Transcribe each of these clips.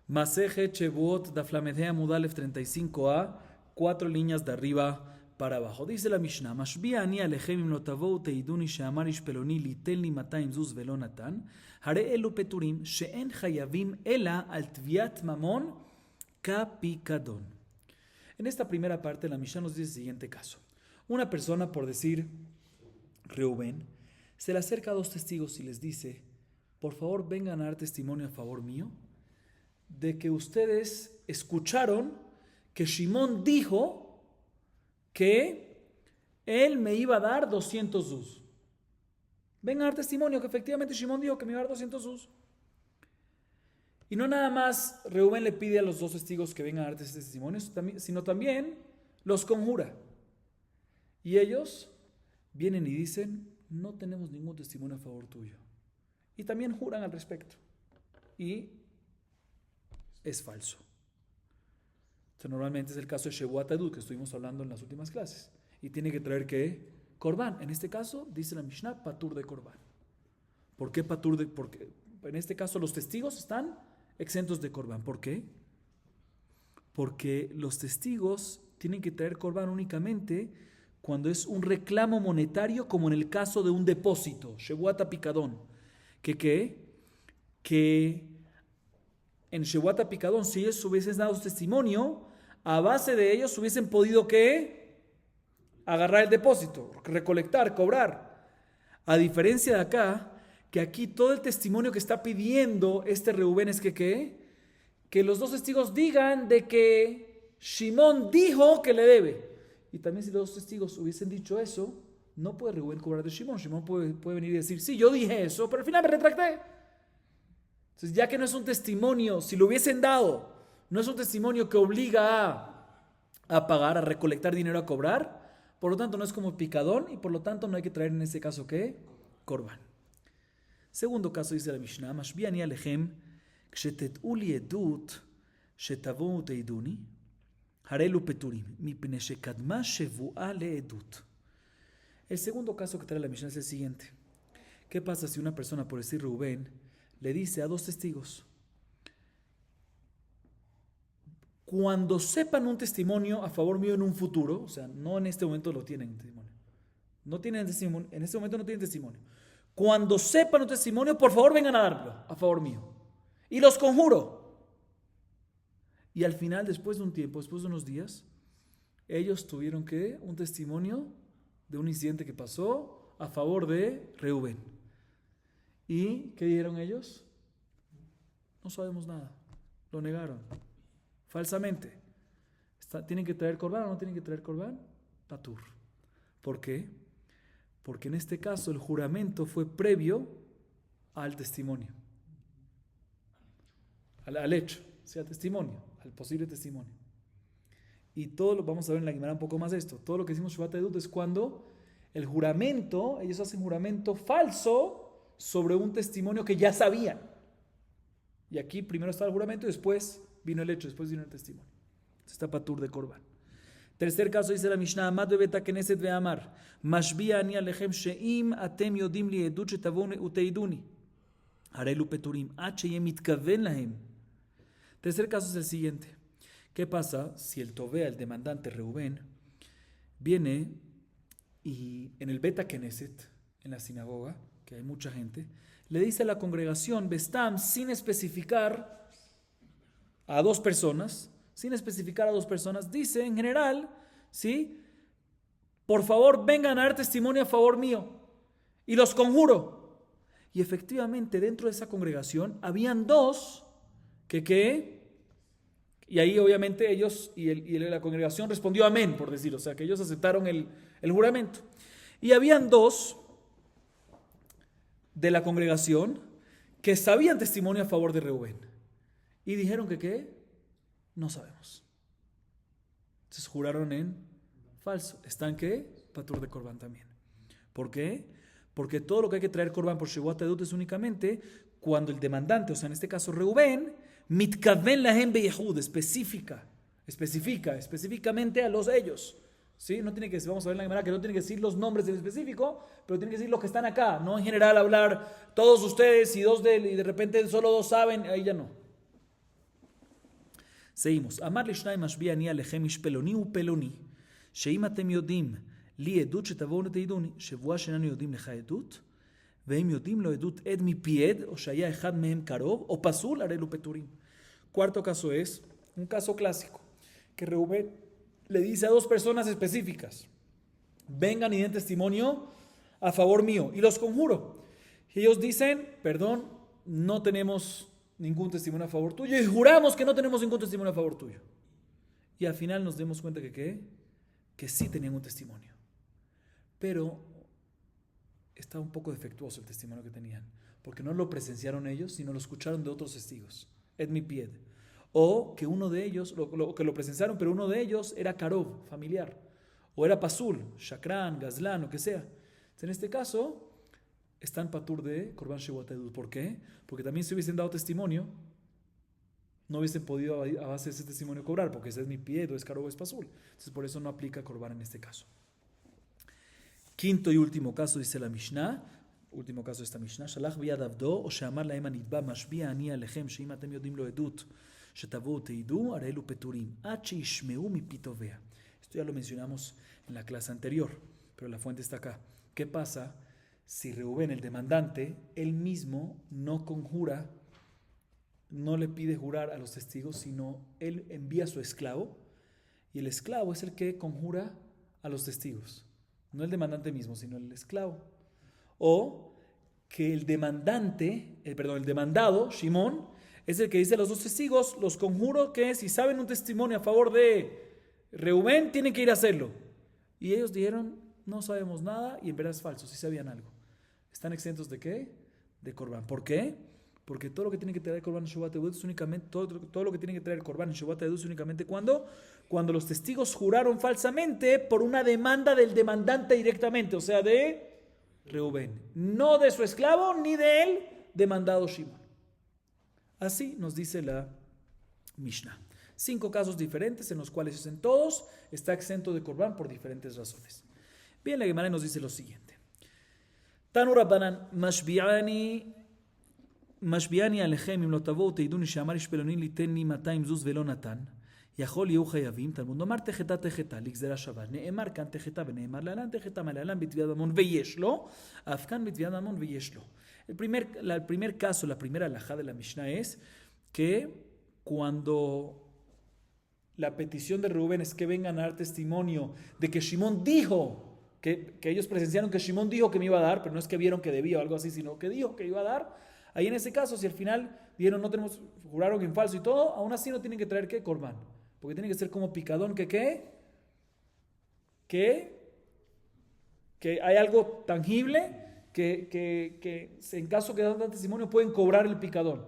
Maseje Chebuot Daflamedea Mudalef 35a, 4 líneas de arriba para abajo. Dice la Mishnah: Mashbia ani alechem im lo tavou teiduni she'amar ish peloni litelni 200 zuz velo natan, hare elu peturim she'en chayavim ela al tviat mamon kapikadon. En esta primera parte la Mishnah nos dice el siguiente caso. Una persona, por decir Reubén, se le acerca a 2 testigos y les dice: por favor vengan a dar testimonio a favor mío de que ustedes escucharon que Shimón dijo que él me iba a dar 200 zuz. Vengan a dar testimonio que efectivamente Shimón dijo que me iba a dar 200 zuz. Y no nada más Reubén le pide a los 2 testigos que vengan a dar testimonios, sino también los conjura. Y ellos vienen y dicen: no tenemos ningún testimonio a favor tuyo. Y también juran al respecto. Y es falso. Entonces, normalmente es el caso de Shebuat Adut, que estuvimos hablando en las últimas clases. Y tiene que traer ¿qué? Korban. En este caso, dice la Mishnah, patur de Korban. ¿Por qué patur de? Porque en este caso los testigos están exentos de Korban. ¿Por qué? Porque los testigos tienen que traer Korban únicamente cuando es un reclamo monetario, como en el caso de un depósito, Shebuat Apikadón. Que en Shebuat Apikadón, si ellos hubiesen dado testimonio, a base de ellos hubiesen podido ¿qué? Agarrar el depósito, recolectar, cobrar. A diferencia de acá, que aquí todo el testimonio que está pidiendo este Reubén es que los 2 testigos digan de que Shimón dijo que le debe. Y también si los 2 testigos hubiesen dicho eso, no puede Reubén cobrar de Shimón. Shimón puede venir y decir: sí, yo dije eso, pero al final me retracté. Entonces, ya que no es un testimonio, si lo hubiesen dado, no es un testimonio que obliga a pagar, a recolectar dinero, a cobrar, por lo tanto no es como picadón y por lo tanto no hay que traer en ese caso ¿qué? Korban. Segundo caso dice la Mishnah: Mashbi ani alechem kshetet'u li edut shetavou teiduni harelu peturim mipnei shekadma shevu'a leedut. El segundo caso que trae la Mishnah es el siguiente. ¿Qué pasa si una persona, por decir Reubén, le dice a 2 testigos: cuando sepan un testimonio a favor mío en un futuro, o sea, no en este momento lo tienen testimonio, no tienen testimonio, en este momento no tienen testimonio, cuando sepan un testimonio, por favor vengan a darlo a favor mío, y los conjuro. Y al final, después de un tiempo, después de unos días, ellos tuvieron ¿qué? Un testimonio de un incidente que pasó a favor de Reubén. ¿Y qué dijeron ellos? No sabemos nada. Lo negaron. Falsamente. ¿Tienen que traer Korban o no tienen que traer Korban? Patur. ¿Por qué? Porque en este caso el juramento fue previo al testimonio. Al hecho. O sea, testimonio. Al posible testimonio. Y todo lo vamos a ver en la Guimara un poco más esto. Todo lo que decimos Shebuat Edut es cuando el juramento, ellos hacen juramento falso sobre un testimonio que ya sabían. Y aquí primero estaba el juramento y después vino el hecho, después vino el testimonio. Está patur de Korban. Tercer caso dice la Mishnah: Amad bebeta knesset ve'amar mashbia ani alechem she'im atem yodim li edut shetavou uteiduni harelu peturim ad sheyeh mitkaven lahem. Tercer caso es el siguiente. ¿Qué pasa si el Tovea, el demandante Reubén, viene y en el Beta Knesset, en la sinagoga, que hay mucha gente, le dice a la congregación Bestam, sin especificar a 2 personas, dice en general, ¿sí? Por favor vengan a dar testimonio a favor mío y los conjuro. Y efectivamente dentro de esa congregación habían 2 y ahí obviamente ellos y la congregación respondió amén, por decir, o sea que ellos aceptaron el juramento. Y habían 2 de la congregación que sabían testimonio a favor de Reubén y dijeron que ¿qué? No sabemos. Entonces juraron en falso. ¿Están qué? Patur de Korban también. ¿Por qué? Porque todo lo que hay que traer Korban por Shebuat Edut es únicamente cuando el demandante, o sea en este caso Reubén, mitkaven lahem beyehud, especifica específicamente a los ellos. ¿Sí? No tiene que, vamos a ver en la Gemara que no tiene que decir los nombres en específico, pero tiene que decir los que están acá, no en general hablar todos ustedes y de repente solo 2 saben, ahí ya no. Seguimos. Amar lishnai mashbi ani alechem ish peloni u peloni. Sheim atem yodim li edut shetavonu teiduni. Shevua shenanu yodim lecha edut. Veim yodim lo edut ed mi pied. O shaya echad mehem karov. O pasul arelu peturim. Cuarto caso es un caso clásico. Que Reubén le dice a dos personas específicas. Vengan y den testimonio a favor mío. Y los conjuro. Y ellos dicen, perdón, no tenemos ningún testimonio a favor tuyo y juramos que no tenemos ningún testimonio a favor tuyo. Y al final nos demos cuenta que sí tenían un testimonio. Pero estaba un poco defectuoso el testimonio que tenían, porque no lo presenciaron ellos, sino lo escucharon de otros testigos. Et mi pied. O que uno de ellos, que lo presenciaron, pero uno de ellos era Karov, familiar. O era Pasul, Shakran, Gazlan, o que sea. En este caso, están patur de Korban Shevuat Edut. ¿Por qué? Porque también si hubiesen dado testimonio, no hubiesen podido a base de ese testimonio cobrar, porque ese es mi pie, o es Karov, es Pasul. Entonces por eso no aplica Korban en este caso. Quinto y último caso, dice la Mishnah, último caso de esta Mishnah, Shalach biyad avdo, o she'amar lahem anitba, mashbi'a ani alechem, she'im atem yodim lo edut, shetavou teidu, arelu peturim, ad she'ishmeu mipi tovea. Esto ya lo mencionamos en la clase anterior, pero la fuente está acá. ¿Qué pasa si Reubén, el demandante, él mismo no conjura, no le pide jurar a los testigos, sino él envía a su esclavo, y el esclavo es el que conjura a los testigos? No el demandante mismo, sino el esclavo. O que el demandado, Shimón, es el que dice a los dos testigos, los conjuro que si saben un testimonio a favor de Reubén, tienen que ir a hacerlo. Y ellos dijeron, no sabemos nada, y en verdad es falso, sí sabían algo. ¿Están exentos de qué? De Korban. ¿Por qué? Porque todo lo que tiene que traer Korban en Shevuat Edut es únicamente, todo lo que tiene que traer Korban en Shevuat Edut es únicamente cuando los testigos juraron falsamente por una demanda del demandante directamente, o sea, de Reubén, no de su esclavo ni de él demandado Shimon. Así nos dice la Mishnah. 5 casos diferentes en los cuales en todos está exento de Korban por diferentes razones. Bien, la Gemara nos dice lo siguiente. Tanu Rabbanan משביעני עליכם אם לא תבואו תעידוני שאמר איש פלוני ליתן לי 200 זוז ולא נתן יכול יהיו חייבים. תלמוד נאמר תחתה תחתה לגזרה שווה. נאמר כאן תחתה ונאמר להלן תחתה מלהלן בתביעת ממון ויש לו, אף כאן בתביעת ממון ויש לו. El primer caso, la primera alajá de la Mishnah es que cuando la petición de Reubén es que vengan a dar testimonio de que Shimón dijo, que ellos presenciaron que Shimón dijo que me iba a dar, pero no es que vieron que debía o algo así, sino que dijo que iba a dar. Ahí en ese caso, si al final dijeron juraron en falso y todo, aún así no tienen que traer ¿qué? Korban. Porque tiene que ser como picadón que hay algo tangible que en caso que dan testimonio pueden cobrar el picadón.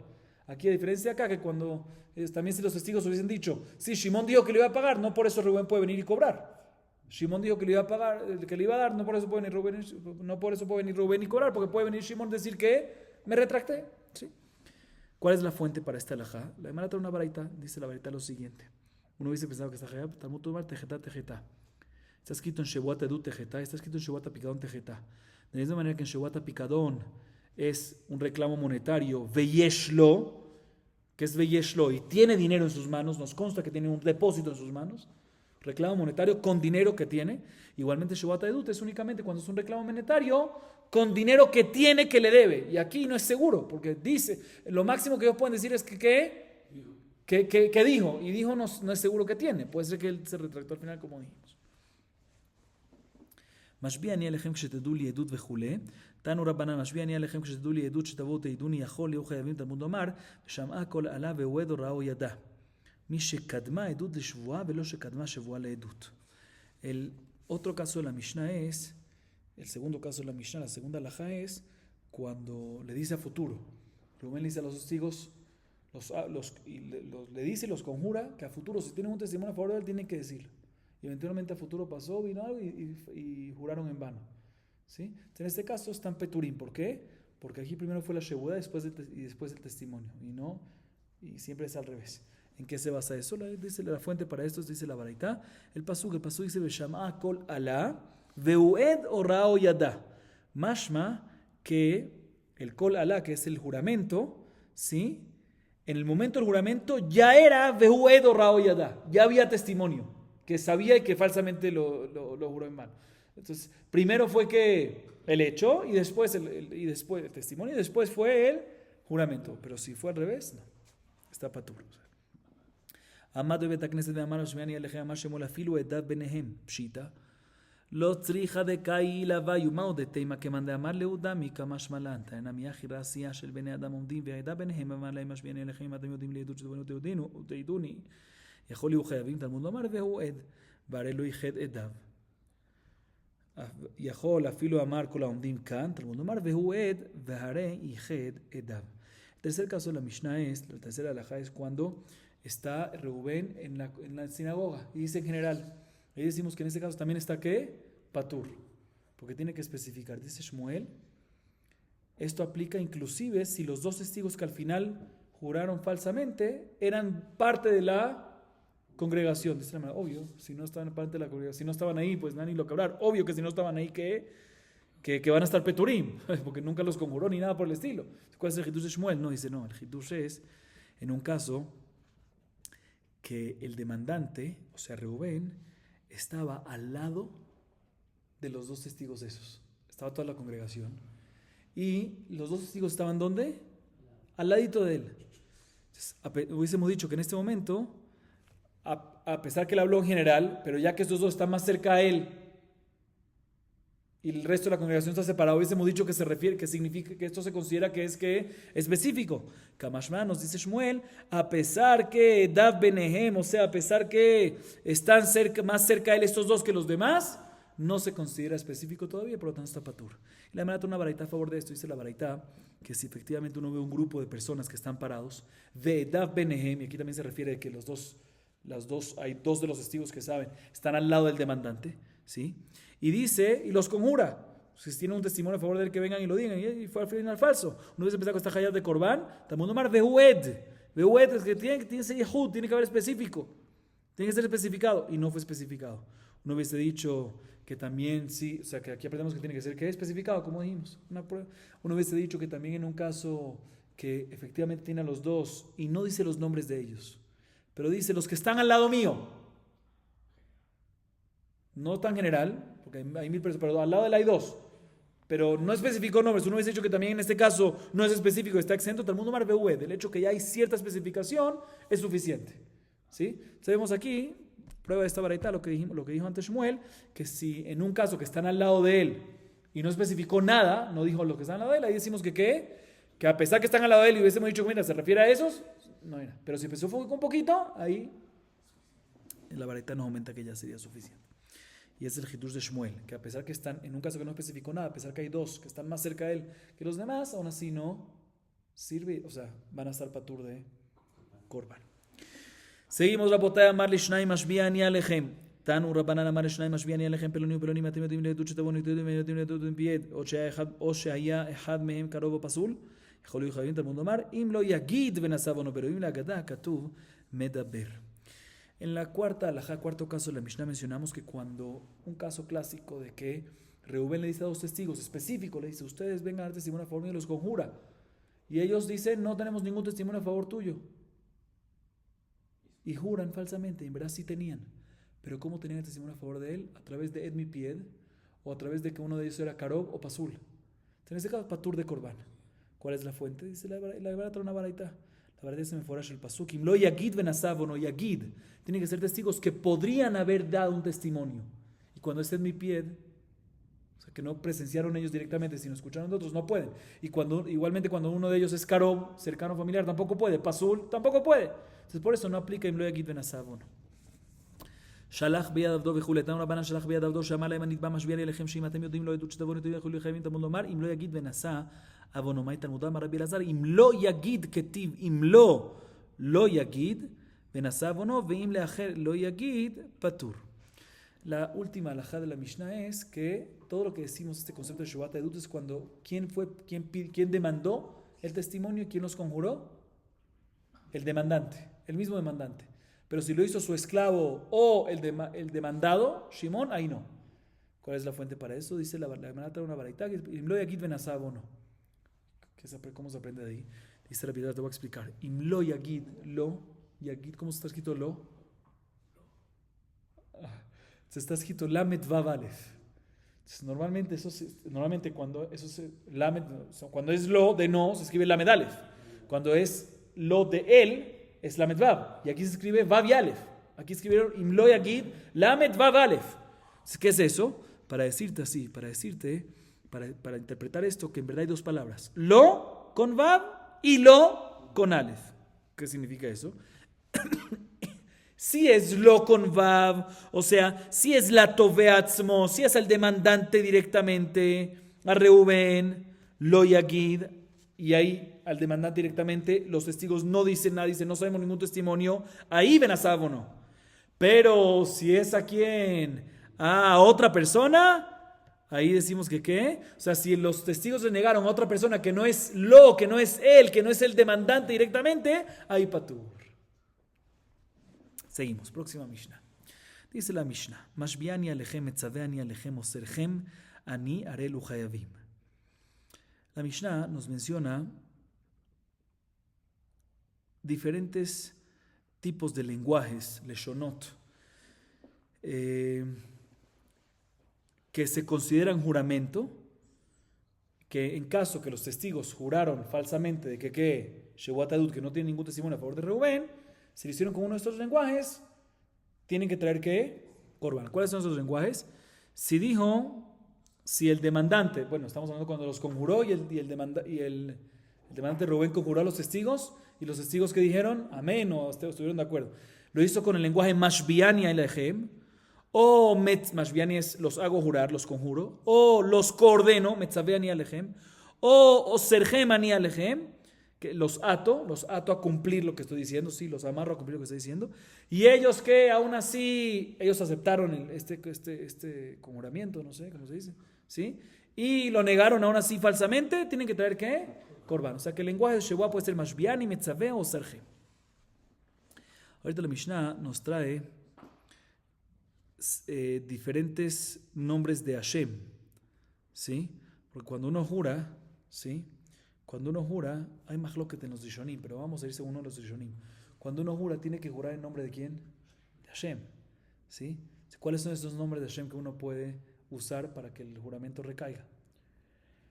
Aquí a diferencia de acá, que cuando también si los testigos hubiesen dicho, sí, Shimón dijo que le iba a pagar, no por eso Reubén puede venir y cobrar. Shimón dijo que le iba a pagar, que le iba a dar, no por eso puede venir Reubén y cobrar, porque puede venir Shimón decir que me retracté. ¿Sí? ¿Cuál es la fuente para esta alajá? La Gemara trae una baraita, dice la baraita lo siguiente. Uno hubiese pensado que está Talmud Tomar tejeta. Está escrito en Shevuat Edut tejeta, está escrito en Shevuat Picadón tejeta. De la misma manera que en Shevuat Picadón es un reclamo monetario, veyeshlo, que es veyeshlo y tiene dinero en sus manos, nos consta que tiene un depósito en sus manos, reclamo monetario con dinero que tiene. Igualmente Shevuat Edut es únicamente cuando es un reclamo monetario con dinero que tiene que le debe. Y aquí no es seguro, porque dice, lo máximo que ellos pueden decir es que dijo, y dijo no es seguro que tiene. Puede ser que él se retractó al final como dijimos. משביע אני עליכם כשתדעו לי עדות וכולי. תנו רבנן, משביע אני עליכם כשתדעו לי עדות שתבואו תעידוני יכול יהיו חייבים. תלמוד לומר, ושמעה כל עלה והועד הוראו ידע. מי שקדמה עדות לשבועה ולא שקדמה שבועה לעדות. El otro caso de la Mishnah es, el segundo caso de la Mishnah, la segunda alajá es cuando le dice a futuro. Rubén le dice a los testigos, le dice y los conjura que a futuro, si tienen un testimonio a favor de él, tienen que decirlo. Y eventualmente a futuro pasó, vino algo y juraron en vano. ¿Sí? Entonces, en este caso están peturín. ¿Por qué? Porque aquí primero fue la shevuá y después el testimonio. Y siempre es al revés. ¿En qué se basa eso? Dice la fuente para esto, dice la baraita. El pasuk dice Beshama kol ala veued orao yada. Mashma que el kol ala, que es el juramento, ¿sí? En el momento del juramento ya era Vehu Ed o Rao Yadá, ya había testimonio, que sabía y que falsamente lo juró en mano. Entonces, primero fue que el hecho y después el testimonio y después fue el juramento. Pero si fue al revés, no. Está patur. Amado de Betakneset de Amaro Shmeani Aleje Amar Shemol Afilu Edav Benehem Pshita Lo Tzricha de Kai Lavayu Mao de Teima que mande Amar Leudami Kamash Malanta en Amiachi Rasia Shel Bene Adam Umdim Ve'edav Benehem Amar Leima Shmeani Aleje Adam Umdim Leidut Shedvonu Teiduni יכול יהיו חייבים, תלמוד לומר, והוא עד, והרי לא ייחד עדיו. יכול אפילו אמר כל העומדים כאן, תלמוד לומר, והוא עד, והרי ייחד עדיו. El tercer caso de la Mishnah es, la tercera halajá es cuando está Reubén en la sinagoga, y dice en general, ahí decimos que en este caso también está ¿qué? Patur, porque tiene que especificar, dice Shmuel, esto aplica inclusive si los dos testigos que al final juraron falsamente eran parte de la congregación, dice la manera, obvio, si no estaban parte de la congregación, si no estaban ahí, pues nadie lo que hablar, obvio que si no estaban ahí, que van a estar peturim, porque nunca los conjuró ni nada por el estilo. ¿Cuál es el Hidush de Shmuel? No, dice no, el Hidush es en un caso que el demandante, o sea Reubén, estaba al lado de los dos testigos esos, estaba toda la congregación, y los dos testigos estaban ¿dónde? Al ladito de él. Entonces, hubiésemos dicho que en este momento, a pesar que él habló en general, pero ya que estos dos están más cerca a él y el resto de la congregación está separado, hubiésemos dicho que se refiere, que significa que esto se considera que es específico. Kamashma nos dice Shmuel, a pesar que Dav Benehem, o sea, a pesar que están más cerca a él estos dos que los demás, no se considera específico todavía, por lo tanto está patur. Y la Gemara trae una baraita a favor de esto, dice la baraita que si efectivamente uno ve un grupo de personas que están parados, de Dav Benehem, y aquí también se refiere a que hay dos de los testigos que saben, están al lado del demandante, ¿sí? Y dice, y los conjura, si tiene un testimonio a favor de él que vengan y lo digan, y fue al final falso. Una vez empezar con esta hayat de Corbán, también nomar Vehued es que tiene que ser Yehud, tiene que haber específico, tiene que ser especificado, y no fue especificado. Uno hubiese dicho que también sí, o sea que aquí aprendemos que tiene que ser que es especificado, como dijimos, una prueba. Uno hubiese dicho que también en un caso que efectivamente tiene a los dos y no dice los nombres de ellos, pero dice los que están al lado mío, no tan general, porque hay 1000 personas, pero al lado de él hay dos, pero no especificó nombres. Uno hubiese dicho que también en este caso no es específico, está exento, tal mundo marbeúed, el hecho que ya hay cierta especificación es suficiente, ¿sí? Sabemos aquí, prueba de esta baraita, lo que dijo antes Shmuel, que si en un caso que están al lado de él y no especificó nada, no dijo lo que están al lado de él, ahí decimos que a pesar que están al lado de él y hubiésemos dicho que mira, se refiere a esos, no era. Pero si empezó con un poquito, ahí la baraita nos aumenta que ya sería suficiente. Y es el Hidush de Shmuel, que a pesar que están, en un caso que no especificó nada, a pesar que hay dos que están más cerca de él que los demás, aún así no sirve, o sea, van a estar patur de Korban. Seguimos la botella Marli Shnai Mashbiani Alechem. Tanu Rabbanan Amar Shnai Mashbiani Alechem Peloni Matim Yodim Leduch Tavon Yodim Leduch Pied o Shaya Ehad Mehem Karov Pasul יכול להיות חייבים תלמוד לומר אם לא יגיד ונשא בנו pero אם להגדה כתוב מדבר. En la cuarto caso de la Mishnah mencionamos que cuando un caso clásico de que Reubén le dice a dos testigos específicos, le dice ustedes vengan a dar testimonio a favor mío y los conjura, y ellos dicen no tenemos ningún testimonio a favor tuyo, y juran falsamente, en verdad sí tenían, pero ¿cómo tenían el testimonio a favor de él? A través de Edmi Pied, o a través de que uno de ellos era Karov o Pasul. En este caso Patur de Korban. ¿Cuál es la fuente? Dice la Gemara trae una baraita. La baraita se me forash el pasuk. Im lo yagid benasab o no yagid. Tienen que ser testigos que podrían haber dado un testimonio. Y cuando esté en mi pie, o sea, que no presenciaron ellos directamente, sino escucharon de otros, no pueden. Y igualmente cuando uno de ellos es Karov, cercano familiar, tampoco puede. Pasul, tampoco puede. Entonces por eso no aplica im lo yagid benasab o no. שלח ביד עבדו וכולי, תנו רבנן שלח ביד עבדו שאמר להם הנתבע משביע לי אליכם שאם אתם יודעים לא עדות שתבונו יכולים חייבים תלמוד לומר אם לא יגיד ונשא עוונו מאי תלמוד אמר רבי אלעזר אם לא יגיד כתיב אם לא יגיד ונשא עוונו ואם לאחר לא יגיד פטור. La última halajá de la Mishnah es que todo lo que decimos este concepto de Shubat Edut es cuando quién demandó el testimonio y quién los conjuró, el demandante, el mismo demandante. Pero si lo hizo su esclavo o el demandado, Shimon, ahí no. ¿Cuál es la fuente para eso? Dice la Gemara trae una baraita, ¿cómo se aprende de ahí? Dice la piedra, te voy a explicar. Imlo yagid, lo, yagid, ¿cómo está escrito lo? Se está escrito lamet vav alef. Normalmente cuando lamet, cuando es lo de no, se escribe lamet alef. Cuando es lo de él, es lamet vav. Y aquí se escribe vav y alef. Aquí escribieron imlo yagid, lamet vav alef. ¿Qué es eso? Para decirte así, para interpretar esto, que en verdad hay dos palabras. Lo con vav y lo con alef. ¿Qué significa eso? Si es lo con vav, o sea, si es la toveatzmo, si es el demandante directamente, a Reuben, lo yagid, y ahí al demandante directamente, los testigos no dicen nada, dicen no sabemos ningún testimonio, ahí ven a Sábono. Pero si es a quién, a otra persona, ahí decimos que qué, o sea, si los testigos le negaron a otra persona que no es lo, que no es él, que no es el demandante directamente, ahí patur. Seguimos, próxima Mishnah. Dice la Mishnah, Mashbiani alechem etzaveani alechem oserchem ani arelu chayavim. La Mishnah nos menciona diferentes tipos de lenguajes, leshonot, que se consideran juramento, que en caso que los testigos juraron falsamente de que Shehuatadut, que no tiene ningún testimonio a favor de Reuben, si lo hicieron con uno de estos lenguajes, tienen que traer ¿qué? Corban. ¿Cuáles son esos lenguajes? Si el demandante, bueno, estamos hablando cuando los conjuró y el demandante Reuben conjuró a los testigos, y los testigos que dijeron, amén, o estuvieron de acuerdo. Lo hizo con el lenguaje mashbiani alechem, o mashbiani es los hago jurar, los conjuro, o los coordeno, metzaveani alechem, o serchem ani alechem, que los ato a cumplir lo que estoy diciendo, sí, los amarro a cumplir lo que estoy diciendo, y ellos que aún así, ellos aceptaron este conjuramiento, no sé cómo se dice, ¿sí? Y lo negaron aún así falsamente, tienen que traer ¿qué? Corban. O sea que el lenguaje de Shebuá puede ser mashbiani, metzaveh o serje. Ahorita la Mishnah nos trae diferentes nombres de Hashem, ¿sí? Porque cuando uno jura, ¿sí? Cuando uno jura, hay mahloket en los Rishonim, pero vamos a ir según uno de los Rishonim. Cuando uno jura, tiene que jurar en nombre de ¿quién? De Hashem, ¿sí? ¿Cuáles son estos nombres de Hashem que uno puede usar para que el juramento recaiga?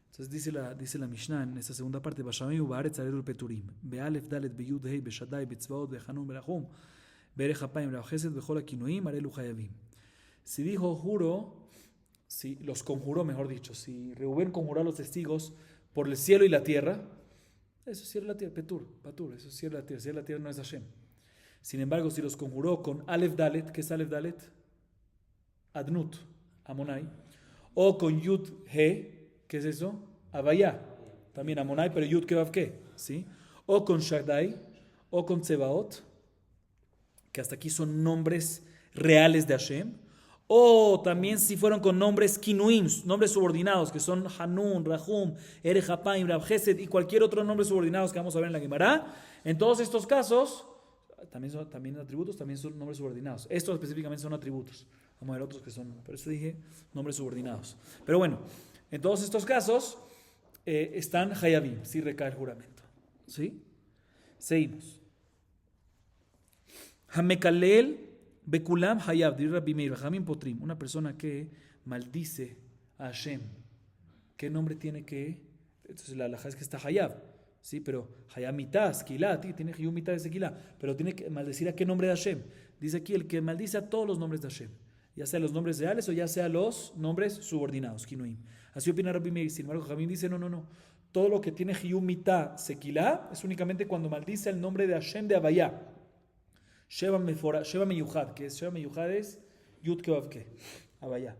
Entonces dice la Mishnah en esta segunda parte, Bashamim u'ba'aretz arelu peturim, be'alef dalet be'yud hei be'shadai be'tzvaot be'chanun be'rachum be'erech hapayim be'chesed be'chol hakinuim arelu chayavim. Si dijo juro, si los conjuró, mejor dicho, si Reuben conjuró a los testigos por el cielo y la tierra, eso es cielo y la tierra, patur, eso es cielo y la tierra no es Hashem. Sin embargo, si los conjuró con Alef Dalet, ¿qué es Alef Dalet? Adnut, Amonai, o con Yud He, ¿qué es eso? Abayá, también Amonai, pero Yud Kevav ¿qué? ¿Sí? O con Shaddai, o con Tsebaot, que hasta aquí son nombres reales de Hashem, o también si fueron con nombres kinuim, nombres subordinados, que son Hanun, Rahum, Erech Hapayim, Rab Chesed y cualquier otro nombre subordinados que vamos a ver en la Gemara. En todos estos casos, también atributos, también son nombres subordinados. Estos específicamente son atributos. Vamos a ver otros que son, por eso dije nombres subordinados. Pero bueno, en todos estos casos están Hayabim, si recae el juramento. ¿Sí? Seguimos. Hamekalel Bekulam Hayab, dir Rabbi Meir, Bajamim Potrim, una persona que maldice a Hashem, ¿qué nombre tiene que? Entonces la halajá es que está Hayab, ¿sí? Pero Hayab mitá, Skilá, tiene Hayab mitá de Skilá, pero tiene que maldecir a qué nombre de Hashem. Dice aquí el que maldice a todos los nombres de Hashem, ya sea los nombres reales o ya sea los nombres subordinados, Kinuim. Así opina Rabbi Meir. Sin embargo, Jamim dice no. Todo lo que tiene Hayab mitá, Sekilá, es únicamente cuando maldice el nombre de Hashem de Abayá. Sheva Meyuhad, que es Sheva Meyuhad es Yud Kevav Ke, Abayá.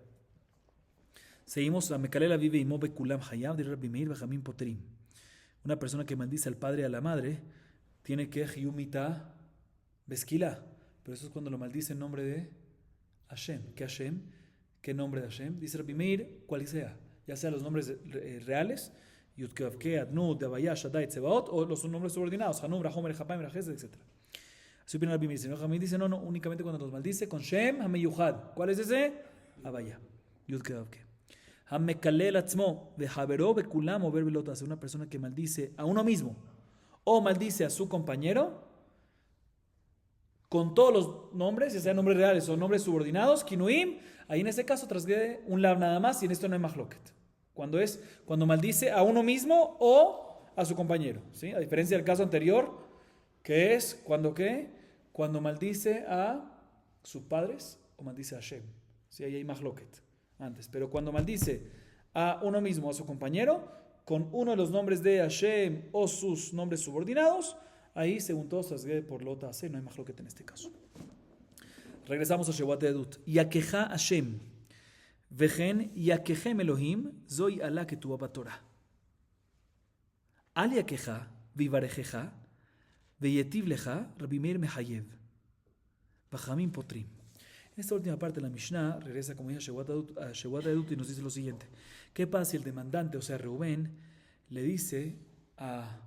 Seguimos, la Mekalela vive Imo Bekulam Hayab de Rabbi Meir Bajamim Poterim. Una persona que maldice al padre y a la madre tiene que Hiyumita Beskila, pero eso es cuando lo maldice en nombre de Hashem. ¿Qué Hashem? ¿Qué nombre de Hashem? Dice Rabbi Meir, cual sea, ya sea los nombres reales, Yud Kevav Ke, Adnud, Abayá, Shaddai, Tsebaot, o los nombres subordinados, Hanum, Rahom, Erech Hapayim, Rachesed, etc. Así opina Rabbi Meir. Rabbi dice, no, únicamente cuando los maldice con Shem Hameyuhad. ¿Cuál es ese? Abayá. Yud Kevav Ke. Hamekalel atzmo vejaveró bekulam over velotas. Una persona que maldice a uno mismo o maldice a su compañero, con todos los nombres, ya sean nombres reales o nombres subordinados, kinuim, ahí en ese caso transgrede un lav nada más y en esto no hay mahloket. Cuando maldice a uno mismo o a su compañero, ¿sí? A diferencia del caso anterior, que es cuando maldice a sus padres o maldice a Hashem. ¿Sí? Ahí hay mahloket antes. Pero cuando maldice a uno mismo o a su compañero, con uno de los nombres de Hashem o sus nombres subordinados, ahí, según todos, transgrede por lota hace, no hay mahloket en este caso. Regresamos a Shevat Edut. Yakeja Hashem. Vejen Yakechem Elohim, Zoi Allah Ketuba Batorah. Al Yakeja, Vivarejeja, Veyetiv Leja, Rabbi Meir Mehayev. Bajamim Potrim. En esta última parte de la Mishnah, regresa como ya a Shevat Edut y nos dice lo siguiente. ¿Qué pasa si el demandante, o sea, Reubén, le dice a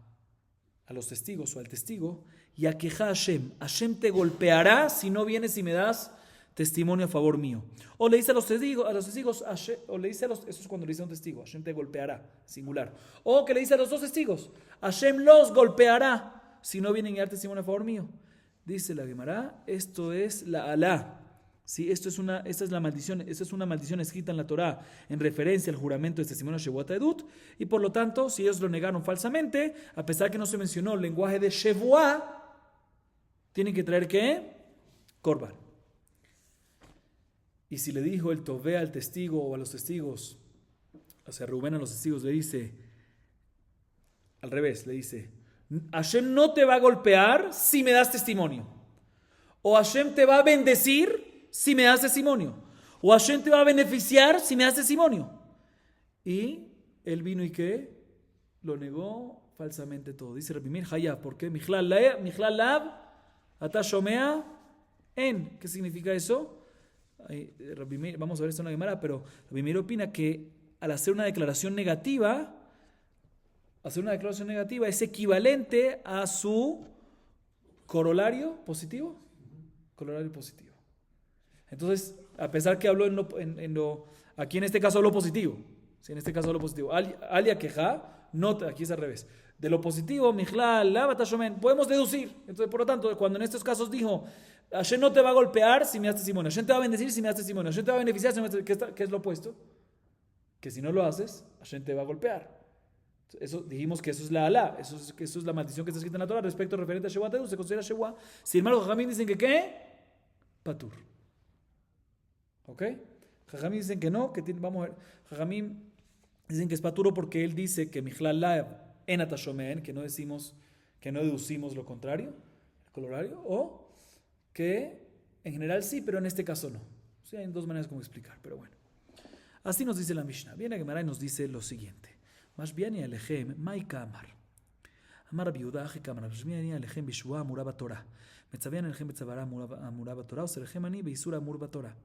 los testigos o al testigo, Yakeja Hashem, Hashem te golpeará si no vienes y me das testimonio a favor mío? O le dice a los testigos, Hashem, o le dice eso es cuando le dice a un testigo, Hashem te golpeará, singular. O que le dice a los dos testigos, Hashem los golpeará si no vienen a dar testimonio a favor mío. Dice la Gemara, esto es la alá. ¿Sí? Esta es la maldición, esta es una maldición escrita en la Torá en referencia al juramento de testimonio de Shevuat Edut, y por lo tanto, si ellos lo negaron falsamente, a pesar que no se mencionó el lenguaje de Shevuá, tienen que traer ¿qué? Korban. Y si le dijo el Tové al testigo o a los testigos, o sea, Rubén a los testigos le dice, al revés, le dice, Hashem no te va a golpear si me das testimonio, o Hashem te va a bendecir si me das testimonio, o Hashem te va a beneficiar si me das testimonio. Y él vino y ¿qué? Lo negó falsamente todo. Dice Rabbi Meir Hayab, ¿por qué? Michlal Lav, Ata Shomea En. ¿Qué significa eso? Rabbi Meir, vamos a ver esto en la Gemara, pero Rabbi Meir opina que al hacer una declaración negativa es equivalente a su corolario positivo. Corolario positivo. Entonces, a pesar que habló aquí en este caso habló positivo. ¿Sí? En este caso habló positivo. Alia queja, nota, aquí es al revés. De lo positivo, Mijlal, Lavata Shomen, podemos deducir. Entonces, por lo tanto, cuando en estos casos dijo, Hashem no te va a golpear si me das testimonio, Hashem te va a bendecir si me das testimonio, Hashem te va a beneficiar si me das testimonio, ¿qué es lo opuesto? Que si no lo haces, Hashem te va a golpear. Eso, dijimos que eso es la alá, eso es la maldición que está escrita en la Torah respecto referente a Shevuat Edut, se considera Shevuah. Sin embargo, Jajamim dicen que ¿qué? Patur. ¿Ok? Jajamim dicen que no, vamos a ver. Jajamim dicen que es paturo porque él dice que Mijlal Lav en Atashomen, que no deducimos lo contrario, el colorario, o que en general sí, pero en este caso no. O sea, hay dos maneras como explicar, pero bueno. Así nos dice la Mishnah. Viene a Gemara y nos dice lo siguiente. Mashbiani alechem, maika amar. Amar Rabbi Yehuda, aje kamar. Mashbiani alechem bishua amura batorah. Metzavian alechem betzavara amura batorah, o serechem ani beisura amur batorah.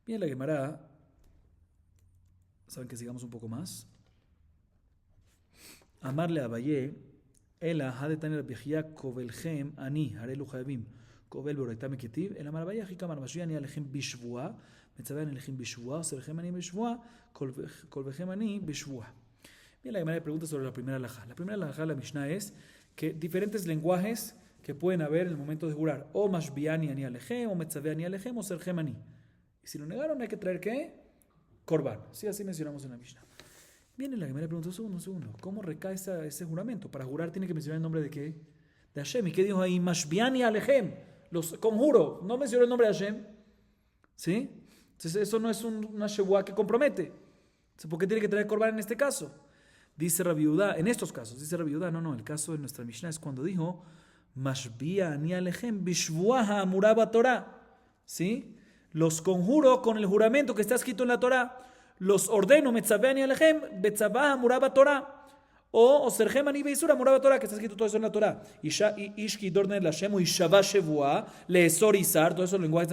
Bien, la Gemara, saben que sigamos un poco más. Amarle a Abaye, Ela, Hadetani Rabbiachia, Kovelchem, Ani, Harelu Javim, Kovel Boroitame Ketiv, El Amar Abaye, Hikamar, Mashiani Alechem Bishvua, Metzavean Alechem Bishvua, Serchem Ani Bishvua, Kolvechem Ani Bishvua. Bien, la Gemara le pregunta sobre la primera alajá. La primera alajá de la Mishnah es que diferentes lenguajes que pueden haber en el momento de jurar, o Mashbiani Ani Alechem, o Metzaveani Alechem, o Serchem Ani. Y si lo negaron, hay que traer ¿qué? Korban. Sí, así mencionamos en la Mishnah. Viene la Gemara y pregunta, un segundo, ¿cómo recae ese juramento? Para jurar tiene que mencionar el nombre de ¿qué? De Hashem. ¿Y qué dijo ahí? Mashbiani Alechem. Los conjuro. No mencionó el nombre de Hashem. ¿Sí? Entonces eso no es una shevuá que compromete. Entonces, ¿por qué tiene que traer Korban en este caso? Dice Rabbi Yehuda, en estos casos, dice Rabbi Yehuda, no, el caso de nuestra Mishnah es cuando dijo Mashbiani Alechem bishvuah ha'amura batorah. ¿Sí? Los conjuro con el juramento que está escrito en la Torah. Los ordeno, Metzaveani Alechem, Betzavah Amurah Batorah. O Serchem Ani Beisura Amurah Batorah, que está escrito todo eso en la Torah. Ishki Dorner Lashem, o Ishavah Shevua, Leesor Isar, todos esos lenguajes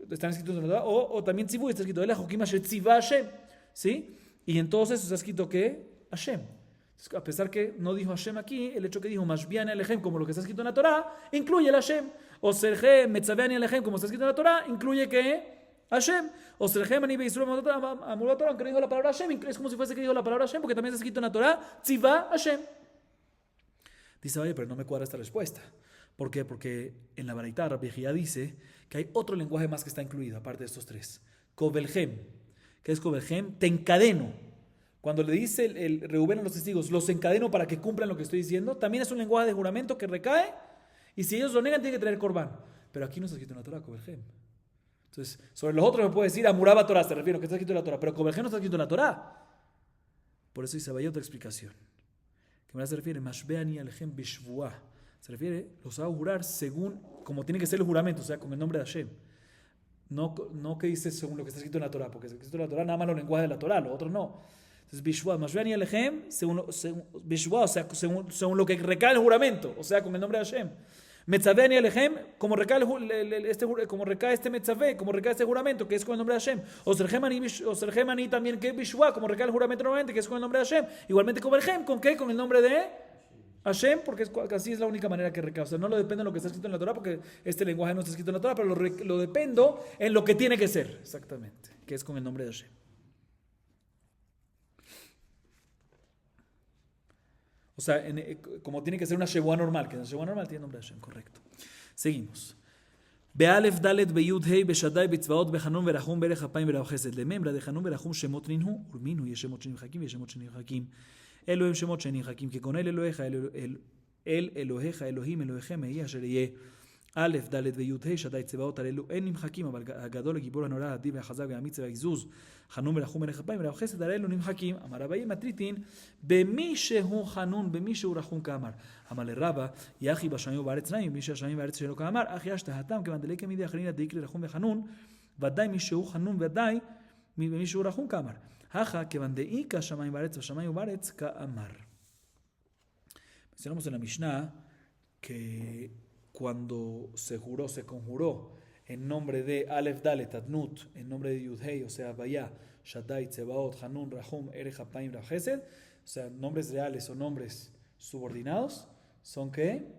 están escritos en la Torah. O también Tzivu, está escrito, Ela Jokim Asher Tzivah Hashem. ¿Sí? Y en todos esos está escrito que Hashem. A pesar que no dijo Hashem aquí, el hecho que dijo Mashbiani Alechem, como lo que está escrito en la Torah, incluye el Hashem. O Serchem Metzaveani Alechem, como está escrito en la Torah, incluye que Hashem. O Sergem Ani Beisur Amur Torah, aunque no dijo la palabra Hashem, es como si fuese que dijo la palabra Hashem, porque también está escrito en la Torah, Tziva Hashem. Dice, oye, pero no me cuadra esta respuesta. ¿Por qué? Porque en la Baraitá Rabbi Jía dice que hay otro lenguaje más que está incluido, aparte de estos tres. Kovelhem. ¿Qué es Kovelhem? Te encadeno. Cuando le dice el Reubén a los testigos, los encadeno para que cumplan lo que estoy diciendo, también es un lenguaje de juramento que recae, y si ellos lo negan, tienen que traer Corbán. Pero aquí no está escrito en la Torah, Kovelhem. Entonces, sobre los otros me puede decir, Amuraba Torah, se refiere a que está escrito en la Torah, pero Kovelhem no está escrito en la Torah. Por eso dice, vaya otra explicación. ¿Qué más se refiere? Mashbeani Alejem Bishvuah. Se refiere, los hago jurar según, como tiene que ser el juramento, o sea, con el nombre de Hashem. No que dice según lo que está escrito en la Torah, porque está escrito en la Torah nada más los lenguajes de la Torah, los otros no. Entonces, Bishvuah, Mashbeani Alejem, Bishvuah, o sea, según lo que recae el juramento, o sea, con el nombre de Hashem. Metzaveani Alejem, como recae este Metzavé, como recae este juramento, que es con el nombre de Hashem. O Sergemani también, que es Bishvuah, como recae el juramento nuevamente, que es con el nombre de Hashem. Igualmente con Belhem, ¿con qué? Con el nombre de Hashem, porque así es la única manera que recae. O sea, no lo depende de lo que está escrito en la Torah, porque este lenguaje no está escrito en la Torah, pero lo dependo en lo que tiene que ser, exactamente, que es con el nombre de Hashem. O sea, como tiene que ser una Shevuah normal, que la Shevuah normal tiene nombre de Hashem, correcto. Seguimos. באלף דלת ביוד ה' בשדי בצבאות בחנון ורחום ברך אפיים ורח חסד לממרא דחנון ורחום שמות נינהו ולמינו יש שמות שנמחקים ויש שמות שנמחקים אלו הם שמות שנמחקים כגון אל אלוהיך אל אלוהיך אלוהים אלוהיכם יהיה אשר יהיה א' ד' וי' ה' שדי צבאות הללו אין נמחקים אבל הגדול הגיבור הנורא האדיב והחזק והאמיץ והעזוז חנון ורחום מלך אפיים ורח חסד הללו נמחקים אמר רבי מטריתין במי שהוא חנון במי שהוא רחום כאמר אמר לרבא יחי בשמים ובארץ נעים במי שהשמים והארץ שלו כאמר אחי השתהתם כיוון דלקי מידי אחרינא דאיקרי רחום וחנון ודאי מי שהוא חנון ודאי במי שהוא רחום כאמר הכה כיוון דאיקה השמים והארץ והשמים ובארץ כאמר. Mencionamos en la Mishnah que cuando se conjuró en nombre de Aleph Dalet Adnut, en nombre de Yudhei, o sea, Vaya, Shaddai, Tzebaot, Hanun, Rahum, Erech, Apayim, Rachesed, o sea, nombres reales o nombres subordinados, son que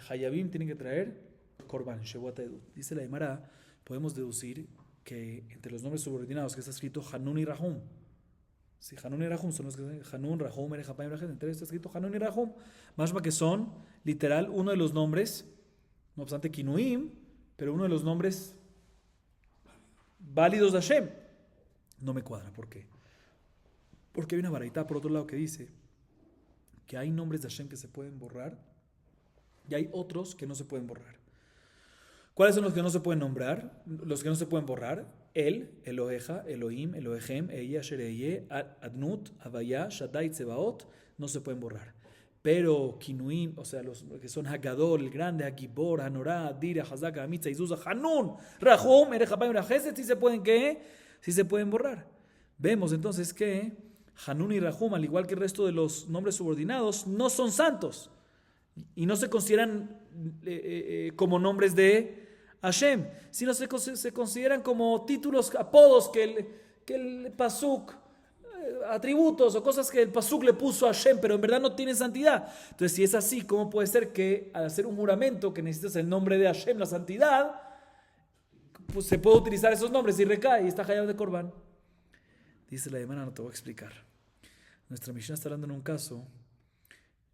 Hayabim tienen que traer Korban, Shevuat Edut. Dice la Gemara, podemos deducir que entre los nombres subordinados que está escrito Hanun y Rahum, si Hanun y Rahum son los que Hanun, Rahum, Erech, Apayim, Rachesed, entre ellos está escrito Hanun y Rahum, más que son literal uno de los nombres, no obstante Kinuim, pero uno de los nombres válidos de Hashem. No me cuadra, ¿por qué? Porque hay una baraitá por otro lado que dice que hay nombres de Hashem que se pueden borrar y hay otros que no se pueden borrar. ¿Cuáles son los que no se pueden nombrar? Los que no se pueden borrar: El, Eloheja, Elohim, Elohechem, Eye, Asher Eye, Adnut, Havaya, Shaddai, Tzebaot, no se pueden borrar. Pero Kinuim, o sea, los que son Hagadol, el grande, Hagibor, Hanorá, Adira, Hazaka, Amitza, Izuza, Hanun, Rahum, Erech, Apayim, Rachesed, sí se pueden, ¿qué? Sí se pueden borrar. Vemos entonces que Hanun y Rahum, al igual que el resto de los nombres subordinados, no son santos y no se consideran como nombres de Hashem, sino se consideran como títulos, apodos que el Pasuk, atributos o cosas que el Pasuk le puso a Hashem, pero en verdad no tienen santidad. Entonces, si es así, ¿cómo puede ser que al hacer un juramento que necesitas el nombre de Hashem, la santidad, pues se puede utilizar esos nombres y recae y está Hayab de Korban? Dice la Gemara, no te voy a explicar. Nuestra Mishnah está hablando en un caso